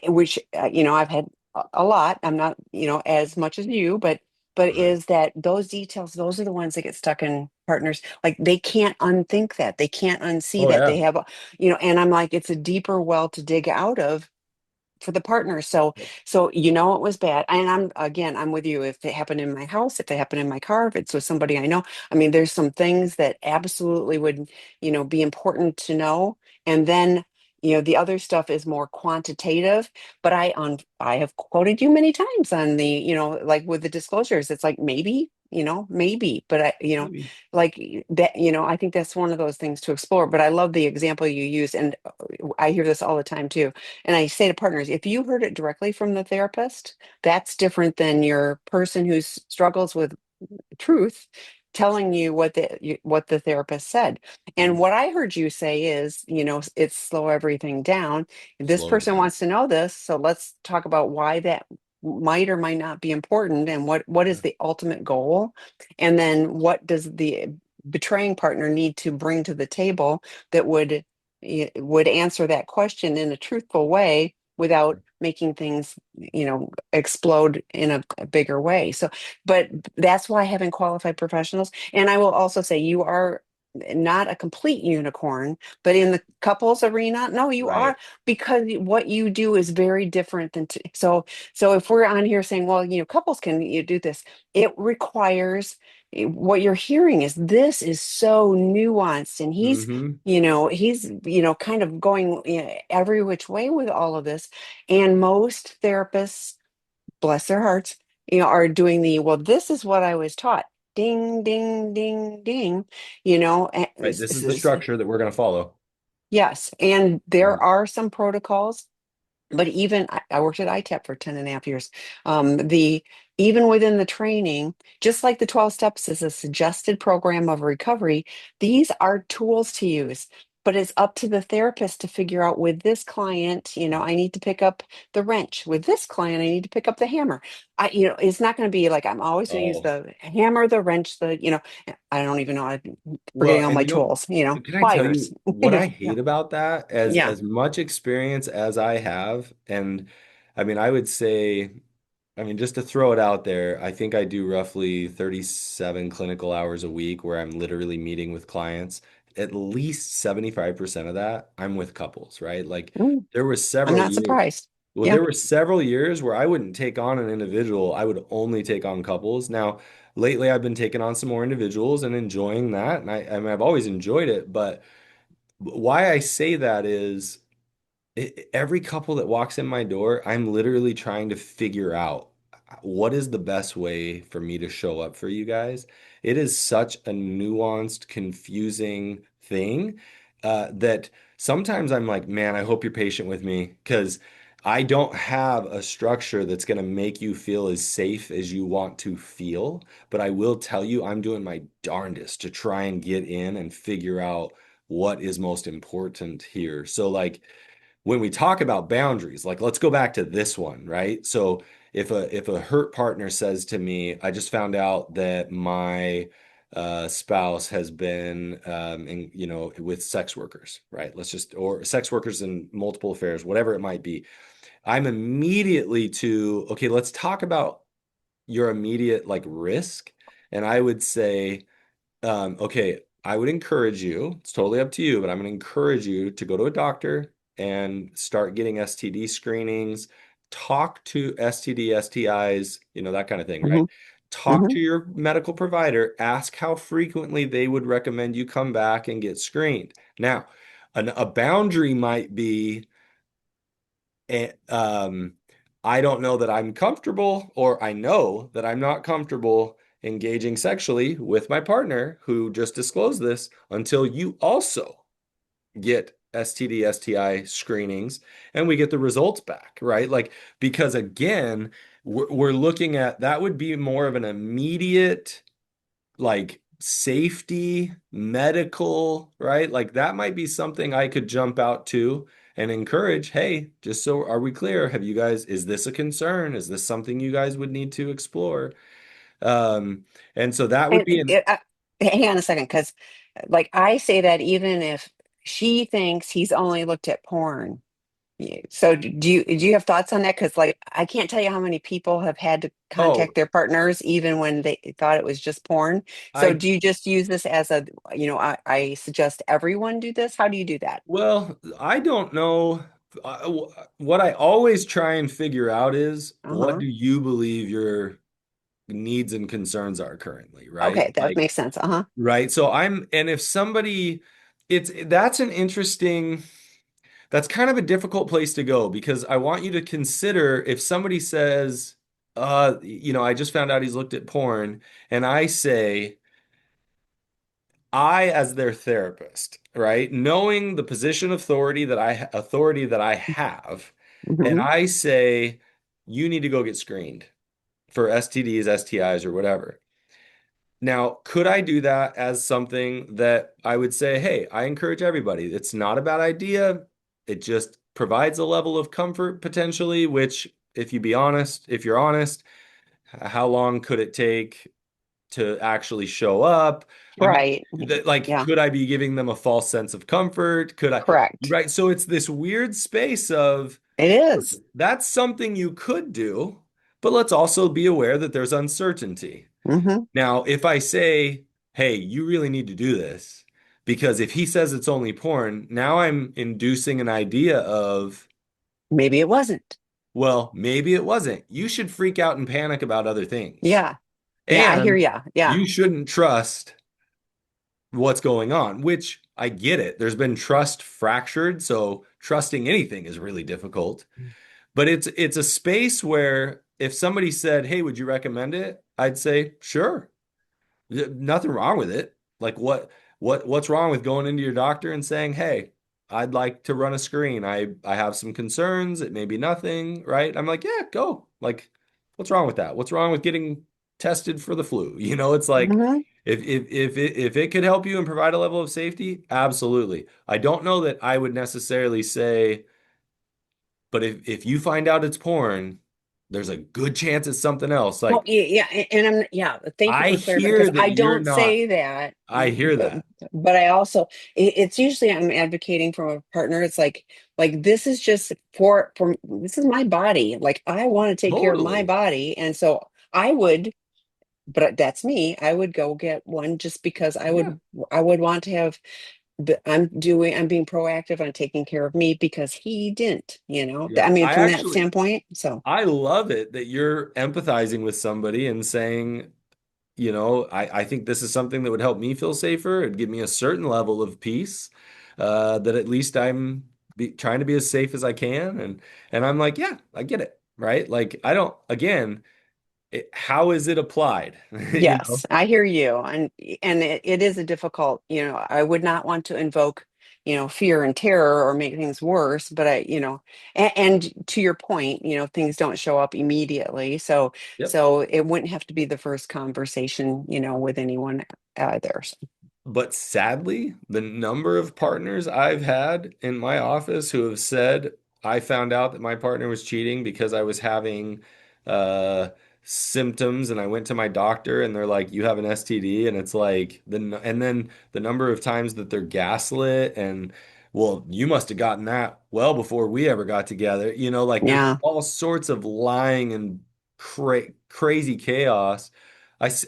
Speaker 1: which I've had a lot. I'm not as much as you, but
Speaker 2: Right.
Speaker 1: is that those details, those are the ones that get stuck in partners. Like they can't unthink that, they can't unsee
Speaker 2: Oh,
Speaker 1: that,
Speaker 2: yeah.
Speaker 1: they have and I'm like, it's a deeper well to dig out of for the partner. So it was bad. And I'm with you. If it happened in my house, if it happened in my car, if it's with somebody I know, I mean, there's some things that absolutely would, be important to know. And then, the other stuff is more quantitative, but I have quoted you many times on the, like with the disclosures, it's like maybe, but
Speaker 2: Maybe.
Speaker 1: like that, I think that's one of those things to explore. But I love the example you use, and I hear this all the time too, and I say to partners, if you heard it directly from the therapist, that's different than your person who struggles with truth telling you what the therapist said. And
Speaker 2: Mhm.
Speaker 1: what I heard you say is, it's slow everything down. This
Speaker 2: Slow it
Speaker 1: person
Speaker 2: down.
Speaker 1: wants to know this, so let's talk about why that might or might not be important, and what is
Speaker 2: Yeah.
Speaker 1: the ultimate goal, and then what does the betraying partner need to bring to the table that would answer that question in a truthful way without making things explode in a bigger way. So but that's why having qualified professionals, and I will also say you are not a complete unicorn, but in the couples arena, no, you
Speaker 2: Right.
Speaker 1: are, because what you do is very different than so if we're on here saying, well, couples can you do this, it requires what you're hearing is this is so nuanced, and
Speaker 2: Hmm.
Speaker 1: he's kind of going every which way with all of this, and most therapists, bless their hearts, are doing well, this is what I was taught. Ding, ding, ding, ding.
Speaker 2: Right. This is the structure that we're going to follow.
Speaker 1: Yes. And there
Speaker 2: Mhm.
Speaker 1: are some protocols, but even I worked at ITAP for 10 and a half years. Even within the training, just like the 12 steps is a suggested program of recovery, these are tools to use. but it's up to the therapist to figure out with this client, I need to pick up the wrench. With this client, I need to pick up the hammer. It's not going to be like I'm always going to use
Speaker 2: Oh,
Speaker 1: the hammer, the wrench, I don't even know. I'm
Speaker 2: well,
Speaker 1: forgetting all
Speaker 2: and
Speaker 1: my tools,
Speaker 2: can I tell
Speaker 1: pliers.
Speaker 2: you what I
Speaker 1: Yeah.
Speaker 2: hate about that?
Speaker 1: Yeah.
Speaker 2: As much experience as I have, and I mean, I would say, I mean, just to throw it out there, I think I do roughly 37 clinical hours a week where I'm literally meeting with clients. At least 75% of that, I'm with couples, right? Like
Speaker 1: Mm,
Speaker 2: there were
Speaker 1: I'm
Speaker 2: several
Speaker 1: not
Speaker 2: years.
Speaker 1: surprised.
Speaker 2: Well,
Speaker 1: Yeah.
Speaker 2: there were several years where I wouldn't take on an individual. I would only take on couples. Now, lately I've been taking on some more individuals and enjoying that. And I mean, I've always enjoyed it, but why I say that is every couple that walks in my door, I'm literally trying to figure out what is the best way for me to show up for you guys. It is such a nuanced, confusing thing that sometimes I'm like, man, I hope you're patient with me because I don't have a structure that's going to make you feel as safe as you want to feel. But I will tell you, I'm doing my darndest to try and get in and figure out what is most important here. So, like, when we talk about boundaries, like let's go back to this one, right? So if a hurt partner says to me, I just found out that my spouse has been with sex workers, right? Let's just or sex workers in multiple affairs, whatever it might be. I'm immediately to, okay, let's talk about your immediate like risk. And I would say okay, I would encourage you, it's totally up to you, but I'm going to encourage you to go to a doctor and start getting STD screenings, talk to STD, STIs, that kind of thing, right?
Speaker 1: Hmm.
Speaker 2: Talk
Speaker 1: Hmm.
Speaker 2: to your medical provider, ask how frequently they would recommend you come back and get screened. Now, a boundary might be and I don't know that I'm comfortable, or I know that I'm not comfortable engaging sexually with my partner who just disclosed this until you also get STD, STI screenings and we get the results back, right? Like, because again, we're looking at that would be more of an immediate like safety, medical, right? Like that might be something I could jump out to and encourage. Hey, just so are we clear? Have you guys, is this a concern? Is this something you guys would need to explore? Um, and so that would
Speaker 1: And
Speaker 2: be an,
Speaker 1: hang on a second, because like I say that even if she thinks he's only looked at porn. So do you have thoughts on that? Because like I can't tell you how many people have had to
Speaker 2: oh,
Speaker 1: contact their partners even when they thought it was just porn. So
Speaker 2: I,
Speaker 1: do you just use this as I suggest everyone do this? How do you do that?
Speaker 2: well, I don't know. What I always try and figure out is what
Speaker 1: Uh-huh.
Speaker 2: do you believe your needs and concerns are currently, right?
Speaker 1: Okay, that
Speaker 2: Like,
Speaker 1: makes sense. Uh-huh.
Speaker 2: right. So and if somebody, that's an interesting, that's kind of a difficult place to go because I want you to consider if somebody says, I just found out he's looked at porn, and I say, I, as their therapist, right, knowing the position of authority that I have, and
Speaker 1: Hmm.
Speaker 2: I say, you need to go get screened for STDs, STIs, or whatever. Now, could I do that as something that I would say, hey, I encourage everybody. It's not a bad idea. It just provides a level of comfort potentially, which, if you're honest, how long could it take to actually show up? I mean,
Speaker 1: Right.
Speaker 2: like,
Speaker 1: Yeah,
Speaker 2: could I be giving them a false sense of comfort? Could I,
Speaker 1: correct.
Speaker 2: right? So it's this weird space of,
Speaker 1: It is.
Speaker 2: that's something you could do, but let's also be aware that there's uncertainty.
Speaker 1: Hmm.
Speaker 2: Now, if I say, hey, you really need to do this, because if he says it's only porn, now I'm inducing an idea of,
Speaker 1: Maybe it wasn't.
Speaker 2: well, maybe it wasn't. You should freak out and panic about other things.
Speaker 1: Yeah. Yeah, I hear
Speaker 2: And
Speaker 1: ya. Yeah.
Speaker 2: you shouldn't trust what's going on, which I get it. There's been trust fractured, so trusting anything is really difficult. But it's a space where if somebody said, "Hey, would you recommend it?" I'd say, "Sure." Nothing wrong with it. Like what's wrong with going into your doctor and saying, "Hey, I'd like to run a screen. I have some concerns. It may be nothing, right?" I'm like, "Yeah, go." Like, what's wrong with that? What's wrong with getting tested for the flu? It's like
Speaker 1: Hmm.
Speaker 2: If it could help you and provide a level of safety, absolutely. I don't know that I would necessarily say, but if you find out it's porn, there's a good chance it's something else.
Speaker 1: Well,
Speaker 2: Like
Speaker 1: yeah, and I'm yeah. Thank you
Speaker 2: I
Speaker 1: for clarifying because
Speaker 2: hear that
Speaker 1: I
Speaker 2: you're
Speaker 1: don't
Speaker 2: not.
Speaker 1: say that,
Speaker 2: I hear
Speaker 1: but
Speaker 2: that.
Speaker 1: I also it's usually I'm advocating from a partner. It's like this is just for this is my body. Like I want to take care of my
Speaker 2: Totally.
Speaker 1: body, and so I would. But that's me. I would go get one just because
Speaker 2: Yeah.
Speaker 1: I would want to have. I'm being proactive on taking care of me because he didn't.
Speaker 2: Yeah.
Speaker 1: I mean,
Speaker 2: I
Speaker 1: from that
Speaker 2: actually
Speaker 1: standpoint. So
Speaker 2: I love it that you're empathizing with somebody and saying, I think this is something that would help me feel safer and give me a certain level of peace, that at least trying to be as safe as I can. And I'm like, yeah, I get it, right? Like, I don't, again, how is it applied? You know?
Speaker 1: yes, I hear you. And it is a difficult, I would not want to invoke, fear and terror or make things worse, but and to your point, things don't show up immediately. So
Speaker 2: Yep.
Speaker 1: so it wouldn't have to be the first conversation, with anyone there. So,
Speaker 2: But sadly, the number of partners I've had in my office who have said, I found out that my partner was cheating because I was having uh, symptoms and I went to my doctor and they're like, you have an STD. And it's like, and then the number of times that they're gaslit and, well, you must have gotten that well before we ever got together. Like there's
Speaker 1: yeah.
Speaker 2: all sorts of lying and crazy chaos.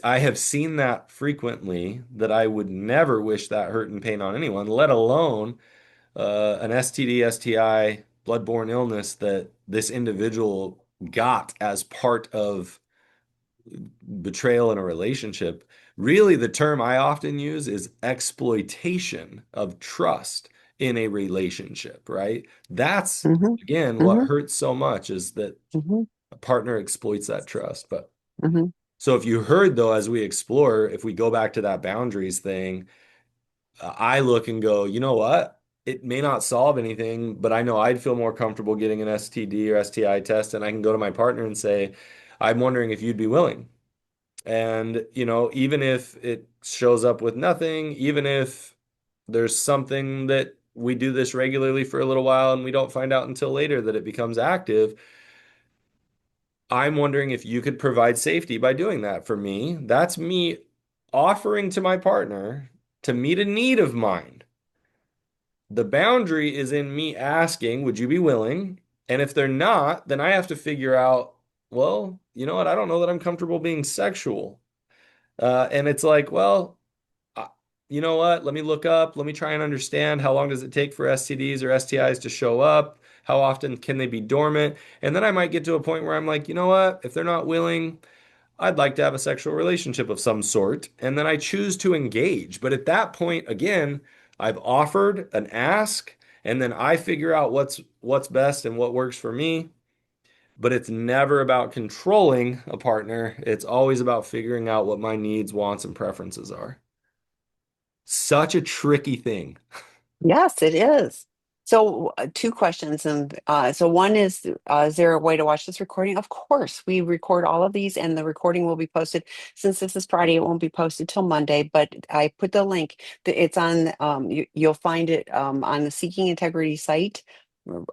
Speaker 2: I have seen that frequently that I would never wish that hurt and pain on anyone, let alone an STD, STI, bloodborne illness that this individual got as part of betrayal in a relationship. Really, the term I often use is exploitation of trust in a relationship, right? That's,
Speaker 1: Hmm.
Speaker 2: again, what
Speaker 1: Hmm.
Speaker 2: hurts so much is that
Speaker 1: Hmm.
Speaker 2: a partner exploits that trust. But
Speaker 1: Hmm.
Speaker 2: so if you heard though, as we explore, if we go back to that boundaries thing, I look and go, you know what? It may not solve anything, but I know I'd feel more comfortable getting an STD or STI test, and I can go to my partner and say, I'm wondering if you'd be willing. And, even if it shows up with nothing, even if there's something that we do this regularly for a little while and we don't find out until later that it becomes active, I'm wondering if you could provide safety by doing that for me. That's me offering to my partner to meet a need of mine. The boundary is in me asking, would you be willing? And if they're not, then I have to figure out, well, you know what? I don't know that I'm comfortable being sexual. And it's like, well, uh, you know what? Let me look up. Let me try and understand how long does it take for STDs or STIs to show up? How often can they be dormant? And then I might get to a point where I'm like, you know what? If they're not willing, I'd like to have a sexual relationship of some sort. And then I choose to engage. But at that point, again, I've offered an ask, and then I figure out what's best and what works for me. But it's never about controlling a partner. It's always about figuring out what my needs, wants, and preferences are. Such a tricky thing.
Speaker 1: Yes, it is. So, two questions. And so, one is there a way to watch this recording? Of course, we record all of these, and the recording will be posted. Since this is Friday, it won't be posted till Monday. But I put the link. It's on. You'll find it on the Seeking Integrity site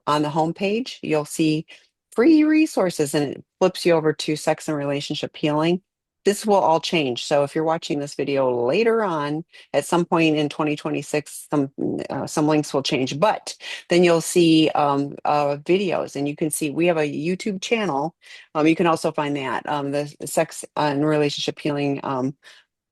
Speaker 1: on the homepage. You'll see free resources, and it flips you over to sex and relationship healing. This will all change. So, if you're watching this video later on at some point in 2026, some links will change, but then you'll see videos, and you can see we have a YouTube channel. You can also find that the sex and relationship healing.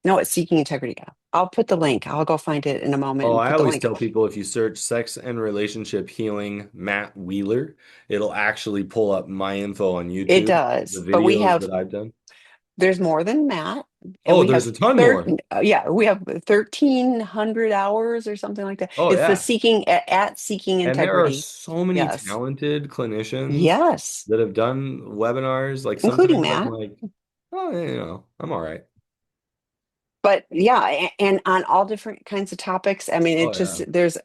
Speaker 1: No, it's Seeking Integrity. I'll put the link. I'll go find it in a moment
Speaker 2: Oh,
Speaker 1: and
Speaker 2: I
Speaker 1: put the
Speaker 2: always
Speaker 1: link.
Speaker 2: tell people if you search sex and relationship healing Matt Wheeler, it'll actually pull up my info on
Speaker 1: It
Speaker 2: YouTube, the
Speaker 1: does, but
Speaker 2: videos that I've done.
Speaker 1: there's more than Matt, and
Speaker 2: Oh,
Speaker 1: we
Speaker 2: there's
Speaker 1: have
Speaker 2: a ton more.
Speaker 1: yeah, we have 1,300 hours or something like that.
Speaker 2: Oh,
Speaker 1: It's the
Speaker 2: yeah.
Speaker 1: Seeking at Seeking
Speaker 2: And there are
Speaker 1: Integrity.
Speaker 2: so many
Speaker 1: Yes,
Speaker 2: talented clinicians
Speaker 1: yes,
Speaker 2: that have done webinars. Like
Speaker 1: including
Speaker 2: sometimes I'm
Speaker 1: Matt.
Speaker 2: like, oh, yeah, I'm all right.
Speaker 1: But yeah, and on all different kinds of topics. I mean, it
Speaker 2: Oh, yeah.
Speaker 1: just there's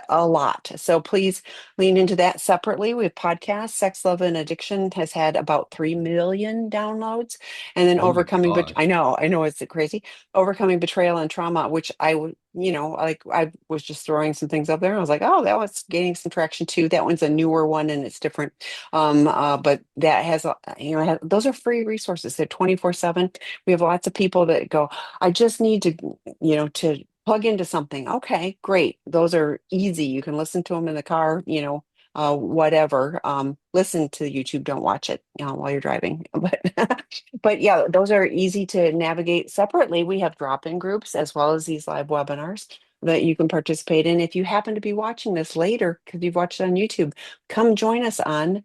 Speaker 1: a lot. So please lean into that separately. We have podcasts. Sex, Love, and Addiction has had about 3 million downloads. And then
Speaker 2: Oh my
Speaker 1: overcoming, but
Speaker 2: gosh.
Speaker 1: I know it's crazy. Overcoming betrayal and trauma, which I would, you know, like I was just throwing some things up there. And I was like, oh, that was gaining some traction too. That one's a newer one and it's different. But that has, you know, those are free resources. They're 24/7. We have lots of people that go, I just need to, you know, to plug into something. Okay, great. Those are easy. You can listen to them in the car, you know, whatever. Listen to YouTube, don't watch it, you know, while you're driving. But yeah, those are easy to navigate separately. We have drop-in groups as well as these live webinars that you can participate in. If you happen to be watching this later because you've watched it on YouTube, come join us on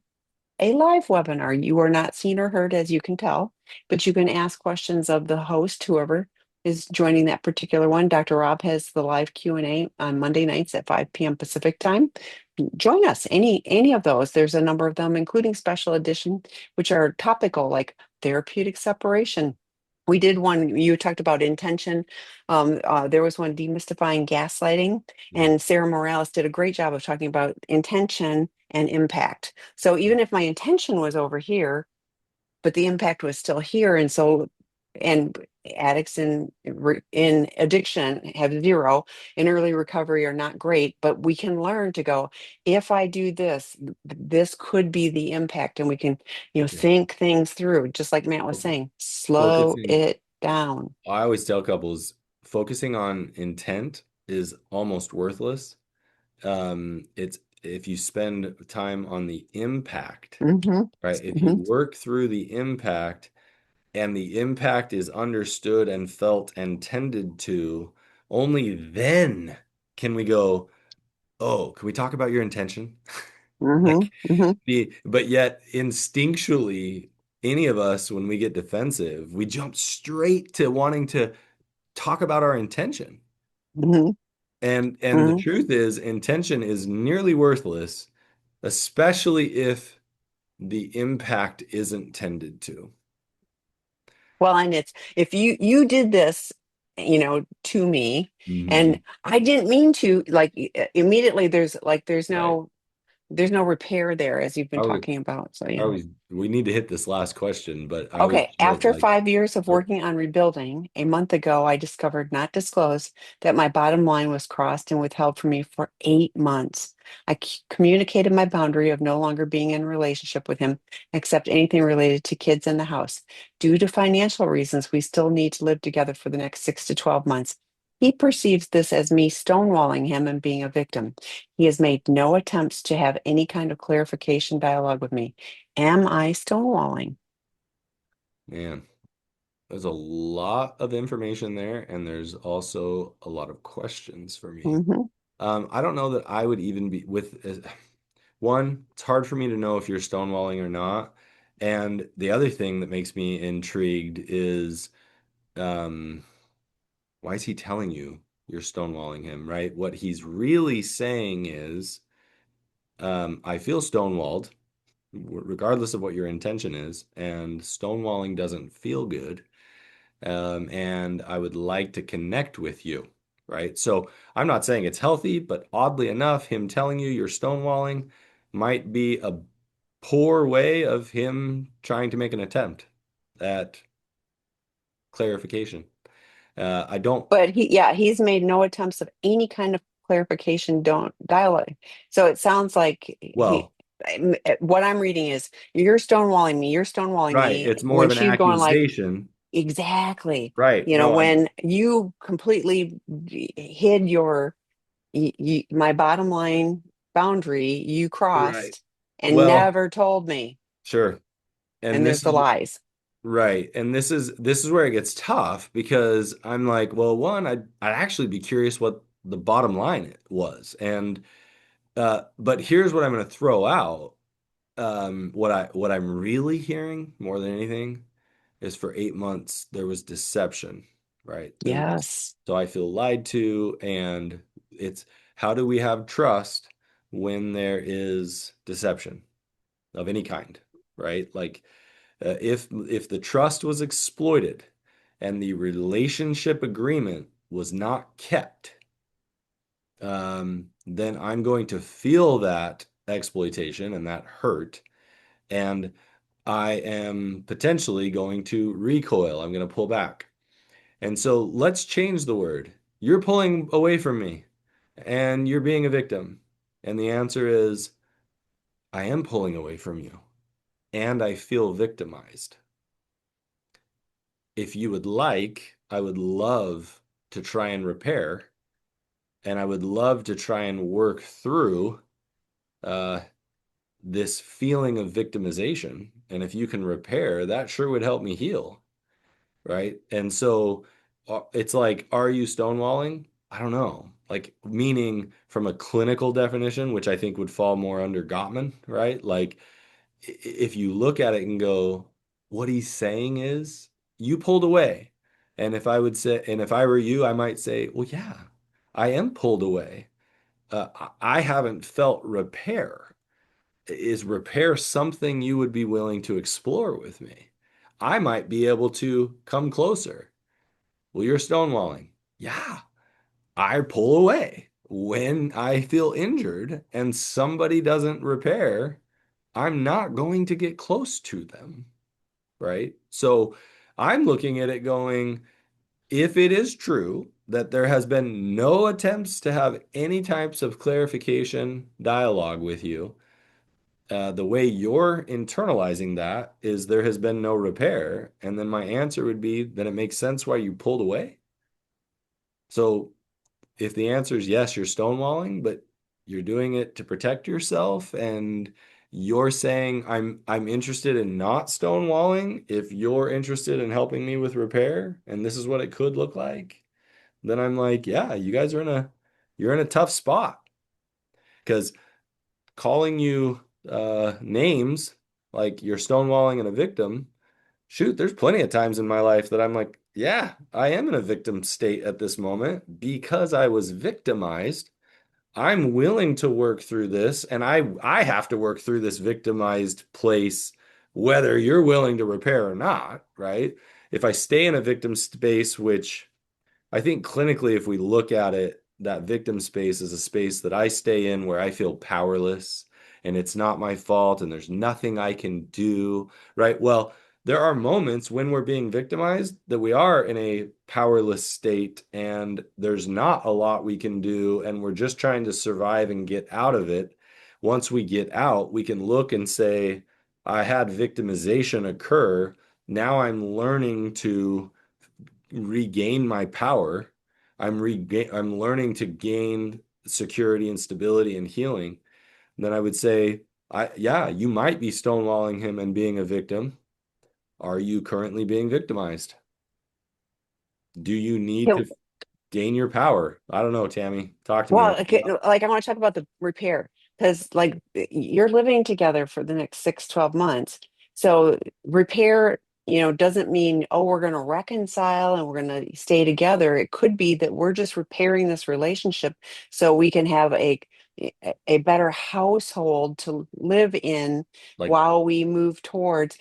Speaker 1: a live webinar. You are not seen or heard, as you can tell, but you can ask questions of the host, whoever is joining that particular one. Dr. Rob has the live Q&A on Monday nights at 5 p.m. Pacific time. Join us, any of those. There's a number of them, including special edition, which are topical, like therapeutic separation. We did one, you talked about intention. There was one demystifying gaslighting,
Speaker 2: Mhm.
Speaker 1: and Sarah Morales did a great job of talking about intention and impact. So even if my intention was over here, but the impact was still here, and so and addicts in addiction have zero, in early recovery are not great, but we can learn to go, if I do this, this could be the impact, and we can, you know,
Speaker 2: Yeah.
Speaker 1: think things through, just like Matt was
Speaker 2: Focus-
Speaker 1: saying, slow
Speaker 2: Focusing,
Speaker 1: it down.
Speaker 2: I always tell couples, focusing on intent is almost worthless. It's if you spend time on the impact,
Speaker 1: Hmm.
Speaker 2: right? If you
Speaker 1: Hmm.
Speaker 2: work through the impact and the impact is understood and felt and tended to, only then can we go, oh, can we talk about your intention?
Speaker 1: Hmm.
Speaker 2: Like
Speaker 1: Hmm.
Speaker 2: but yet instinctually, any of us, when we get defensive, we jump straight to wanting to talk about our intention.
Speaker 1: Hmm.
Speaker 2: And the
Speaker 1: Hmm.
Speaker 2: truth is, intention is nearly worthless, especially if the impact isn't tended to.
Speaker 1: Well, and it's, if you did this, you know, to me, and
Speaker 2: Mhm.
Speaker 1: I didn't mean to, like, immediately there's like
Speaker 2: Right.
Speaker 1: there's no repair there, as you've been
Speaker 2: I was,
Speaker 1: talking about. So
Speaker 2: I
Speaker 1: yeah.
Speaker 2: was, we need to hit this last question, but I always
Speaker 1: Okay,
Speaker 2: felt
Speaker 1: after
Speaker 2: like,
Speaker 1: 5 years of
Speaker 2: oh,
Speaker 1: working on rebuilding, a month ago, I discovered, not disclosed, that my bottom line was crossed and withheld from me for 8 months. I communicated my boundary of no longer being in a relationship with him, except anything related to kids in the house. Due to financial reasons, we still need to live together for the next 6 to 12 months. He perceives this as me stonewalling him and being a victim. He has made no attempts to have any kind of clarification dialogue with me. Am I stonewalling?
Speaker 2: man, there's a lot of information there, and there's also a lot of questions for me.
Speaker 1: Hmm.
Speaker 2: I don't know that I would even be with one, it's hard for me to know if you're stonewalling or not. And the other thing that makes me intrigued is um, why is he telling you you're stonewalling him, right? What he's really saying is, I feel stonewalled, regardless of what your intention is, and stonewalling doesn't feel good. And I would like to connect with you, right? So I'm not saying it's healthy, but oddly enough, him telling you you're stonewalling might be a poor way of him trying to make an attempt at clarification. I don't,
Speaker 1: But yeah, he's made no attempts of any kind of clarification, don't dialogue. So it sounds like
Speaker 2: well,
Speaker 1: what I'm reading is, you're stonewalling
Speaker 2: right.
Speaker 1: me,
Speaker 2: It's more
Speaker 1: when
Speaker 2: of an
Speaker 1: she's going like,
Speaker 2: accusation.
Speaker 1: exactly,
Speaker 2: Right.
Speaker 1: you know,
Speaker 2: No,
Speaker 1: when you completely hid my bottom line boundary, you
Speaker 2: right.
Speaker 1: crossed and
Speaker 2: Well,
Speaker 1: never told me.
Speaker 2: sure. And
Speaker 1: And there's
Speaker 2: this
Speaker 1: the
Speaker 2: is
Speaker 1: lies.
Speaker 2: right. And this is where it gets tough because I'm like, well, one, I'd actually be curious what the bottom line was. And but here's what I'm going to throw out. What I'm really hearing more than anything is for 8 months there was deception, right? There was,
Speaker 1: Yes.
Speaker 2: so I feel lied to, and it's how do we have trust when there is deception of any kind, right? Like if the trust was exploited and the relationship agreement was not kept, then I'm going to feel that exploitation and that hurt. And I am potentially going to recoil. I'm going to pull back. And so let's change the word. You're pulling away from me and you're being a victim. And the answer is, I am pulling away from you and I feel victimized. If you would like, I would love to try and repair, and I would love to try and work through uh, this feeling of victimization. And if you can repair, that sure would help me heal. Right. And so it's like, are you stonewalling? I don't know. Like, meaning from a clinical definition, which I think would fall more under Gottman, right? Like, if you look at it and go, what he's saying is, you pulled away. And if I would say, and if I were you, I might say, well, yeah, I am pulled away. I haven't felt repair. Is repair something you would be willing to explore with me? I might be able to come closer. Well, you're stonewalling. Yeah, I pull away. When I feel injured and somebody doesn't repair, I'm not going to get close to them, right? So I'm looking at it going, if it is true that there has been no attempts to have any types of clarification dialogue with you, the way you're internalizing that is there has been no repair. And then my answer would be, then it makes sense why you pulled away. So if the answer is yes, you're stonewalling, but you're doing it to protect yourself, and you're saying I'm interested in not stonewalling if you're interested in helping me with repair, and this is what it could look like, then I'm like, yeah, you guys are in a you're in a tough spot because calling you names like you're stonewalling and a victim, shoot, there's plenty of times in my life that I'm like, yeah, I am in a victim state at this moment because I was victimized. I'm willing to work through this, and I have to work through this victimized place, whether you're willing to repair or not, right? If I stay in a victim space, which I think clinically, if we look at it, that victim space is a space that I stay in where I feel powerless and it's not my fault and there's nothing I can do, right? Well, there are moments when we're being victimized that we are in a powerless state and there's not a lot we can do and we're just trying to survive and get out of it. Once we get out, we can look and say, I had victimization occur. Now I'm learning to regain my power. I'm learning to gain security and stability and healing. And then I would say, yeah, you might be stonewalling him and being a victim. Are you currently being victimized? Do you need
Speaker 1: Yeah,
Speaker 2: to gain your power? I don't know, Tammy. Talk to me.
Speaker 1: well, okay, no, like I want to talk about the repair because like you're living together for the next 6, 12 months. So repair, doesn't mean, oh, we're going to reconcile and we're going to stay together. It could be that we're just repairing this relationship so we can have a better household to live in
Speaker 2: Like,
Speaker 1: while we move towards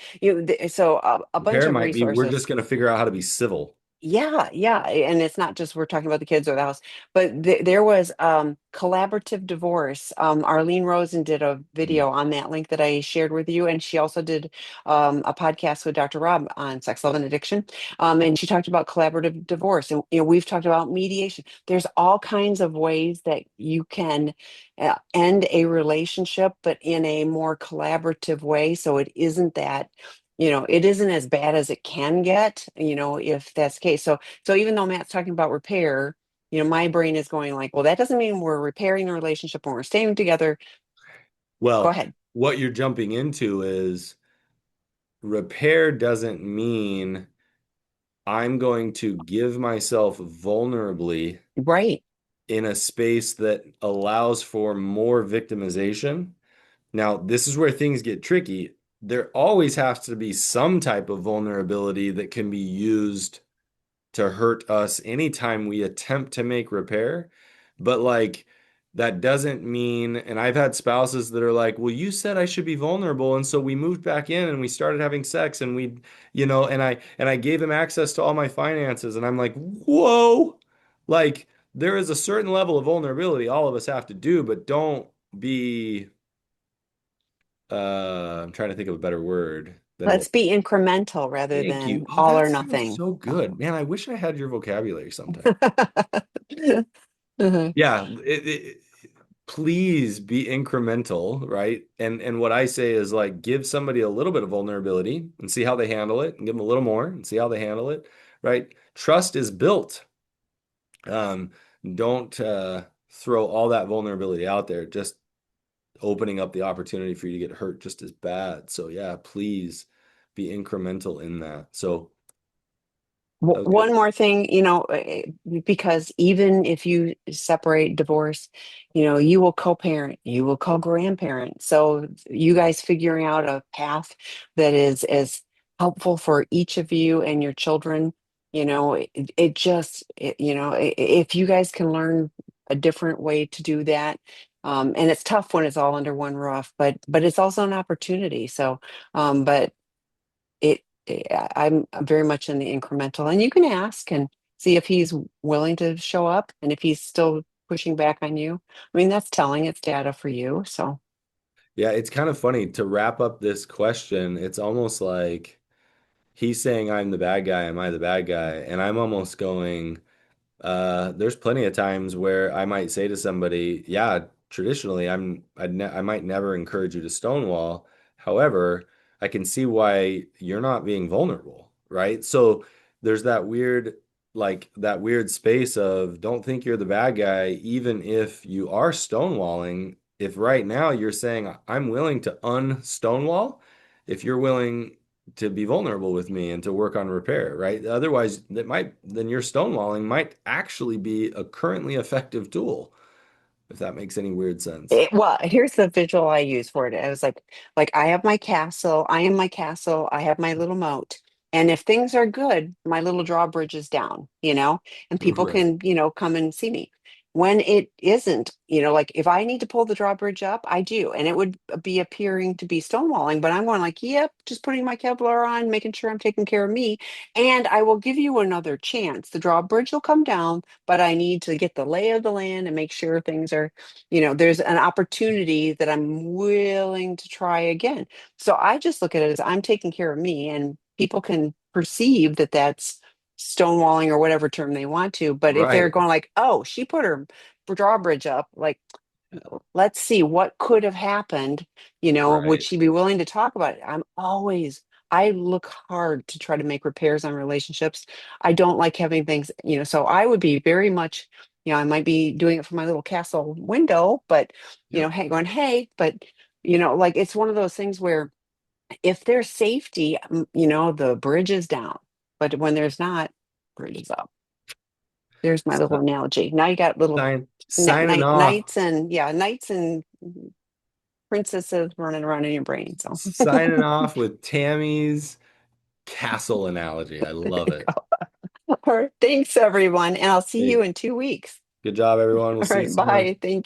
Speaker 1: so a bunch
Speaker 2: repair
Speaker 1: of
Speaker 2: might be we're
Speaker 1: resources.
Speaker 2: just going to figure out how to be civil.
Speaker 1: Yeah, yeah, and it's not just we're talking about the kids or the house, but there was collaborative divorce. Arlene Rosen did a
Speaker 2: Mm.
Speaker 1: video on that link that I shared with you, and she also did a podcast with Dr. Rob on sex, love, and addiction. And she talked about collaborative divorce, and we've talked about mediation. There's all kinds of ways that you can end a relationship, but in a more collaborative way, so it isn't that it isn't as bad as it can get, if that's the case. So even though Matt's talking about repair, my brain is going like, well, that doesn't mean we're repairing the relationship when we're staying together. Go
Speaker 2: Well,
Speaker 1: ahead.
Speaker 2: what you're jumping into is repair doesn't mean I'm going to give myself vulnerably
Speaker 1: Right.
Speaker 2: in a space that allows for more victimization. Now, this is where things get tricky. There always has to be some type of vulnerability that can be used to hurt us anytime we attempt to make repair. But like that doesn't mean, and I've had spouses that are like, well, you said I should be vulnerable. And so we moved back in and we started having sex and and I gave him access to all my finances. And I'm like, whoa, like there is a certain level of vulnerability all of us have to do, but don't be, I'm trying to think of a better word than
Speaker 1: Let's be incremental rather
Speaker 2: thank you.
Speaker 1: than
Speaker 2: Oh,
Speaker 1: all
Speaker 2: that
Speaker 1: or
Speaker 2: sounds
Speaker 1: nothing.
Speaker 2: so
Speaker 1: So.
Speaker 2: good. Man, I wish I had your vocabulary sometime.
Speaker 1: Mhm.
Speaker 2: Yeah, please be incremental, right? And what I say is like give somebody a little bit of vulnerability and see how they handle it, and give them a little more and see how they handle it, right? Trust is built. Um, don't throw all that vulnerability out there, just opening up the opportunity for you to get hurt just as bad. So yeah, please be incremental in that. So that was good.
Speaker 1: One more thing, because even if you separate, divorce, you will co-parent, you will co-grandparent. So you guys figuring out a path that is as helpful for each of you and your children, it just, if you guys can learn a different way to do that, and it's tough when it's all under one roof, but it's also an opportunity. So, but I'm very much in the incremental, and you can ask and see if he's willing to show up and if he's still pushing back on you. I mean, that's telling, it's data for you. So
Speaker 2: Yeah, it's kind of funny to wrap up this question. It's almost like he's saying, I'm the bad guy, am I the bad guy? And I'm almost going, there's plenty of times where I might say to somebody, yeah, traditionally I might never encourage you to stonewall. However, I can see why you're not being vulnerable, right? So there's that weird space of don't think you're the bad guy, even if you are stonewalling. If right now you're saying I'm willing to unstonewall, if you're willing to be vulnerable with me and to work on repair, right? Otherwise, then your stonewalling might actually be a currently effective tool, if that makes any weird sense.
Speaker 1: Well, here's the visual I use for it. I was like I have my castle, I am my castle, I have my little moat. And if things are good, my little drawbridge is down, and people
Speaker 2: Right.
Speaker 1: can, come and see me. When it isn't, like if I need to pull the drawbridge up, I do. And it would be appearing to be stonewalling, but I'm going like, yep, just putting my Kevlar on, making sure I'm taking care of me. And I will give you another chance. The drawbridge will come down, but I need to get the lay of the land and make sure things are there's an opportunity that I'm willing to try again. So I just look at it as I'm taking care of me, and people can perceive that that's stonewalling or whatever term they want to. But if they're
Speaker 2: Right.
Speaker 1: going like, oh, she put her drawbridge up, like, let's see what could have happened, would
Speaker 2: Right.
Speaker 1: she be willing to talk about it? I look hard to try to make repairs on relationships. I don't like having things, so I would be very much, I might be doing it from my little castle window, but,
Speaker 2: Yep.
Speaker 1: hey, going, hey, but, like it's one of those things where if there's safety, the bridge is down, but when there's not, bridge is up. There's my little
Speaker 2: So,
Speaker 1: analogy. Now you got little
Speaker 2: signing off.
Speaker 1: knights and yeah, knights and princesses running around in your brain. So
Speaker 2: Signing off with Tammy's castle analogy. I
Speaker 1: there
Speaker 2: love
Speaker 1: you
Speaker 2: it.
Speaker 1: go. All right. Thanks, everyone. And I'll see you
Speaker 2: Hey,
Speaker 1: in 2 weeks.
Speaker 2: good job, everyone. We'll
Speaker 1: All
Speaker 2: see you
Speaker 1: right.
Speaker 2: soon.
Speaker 1: Bye. Thank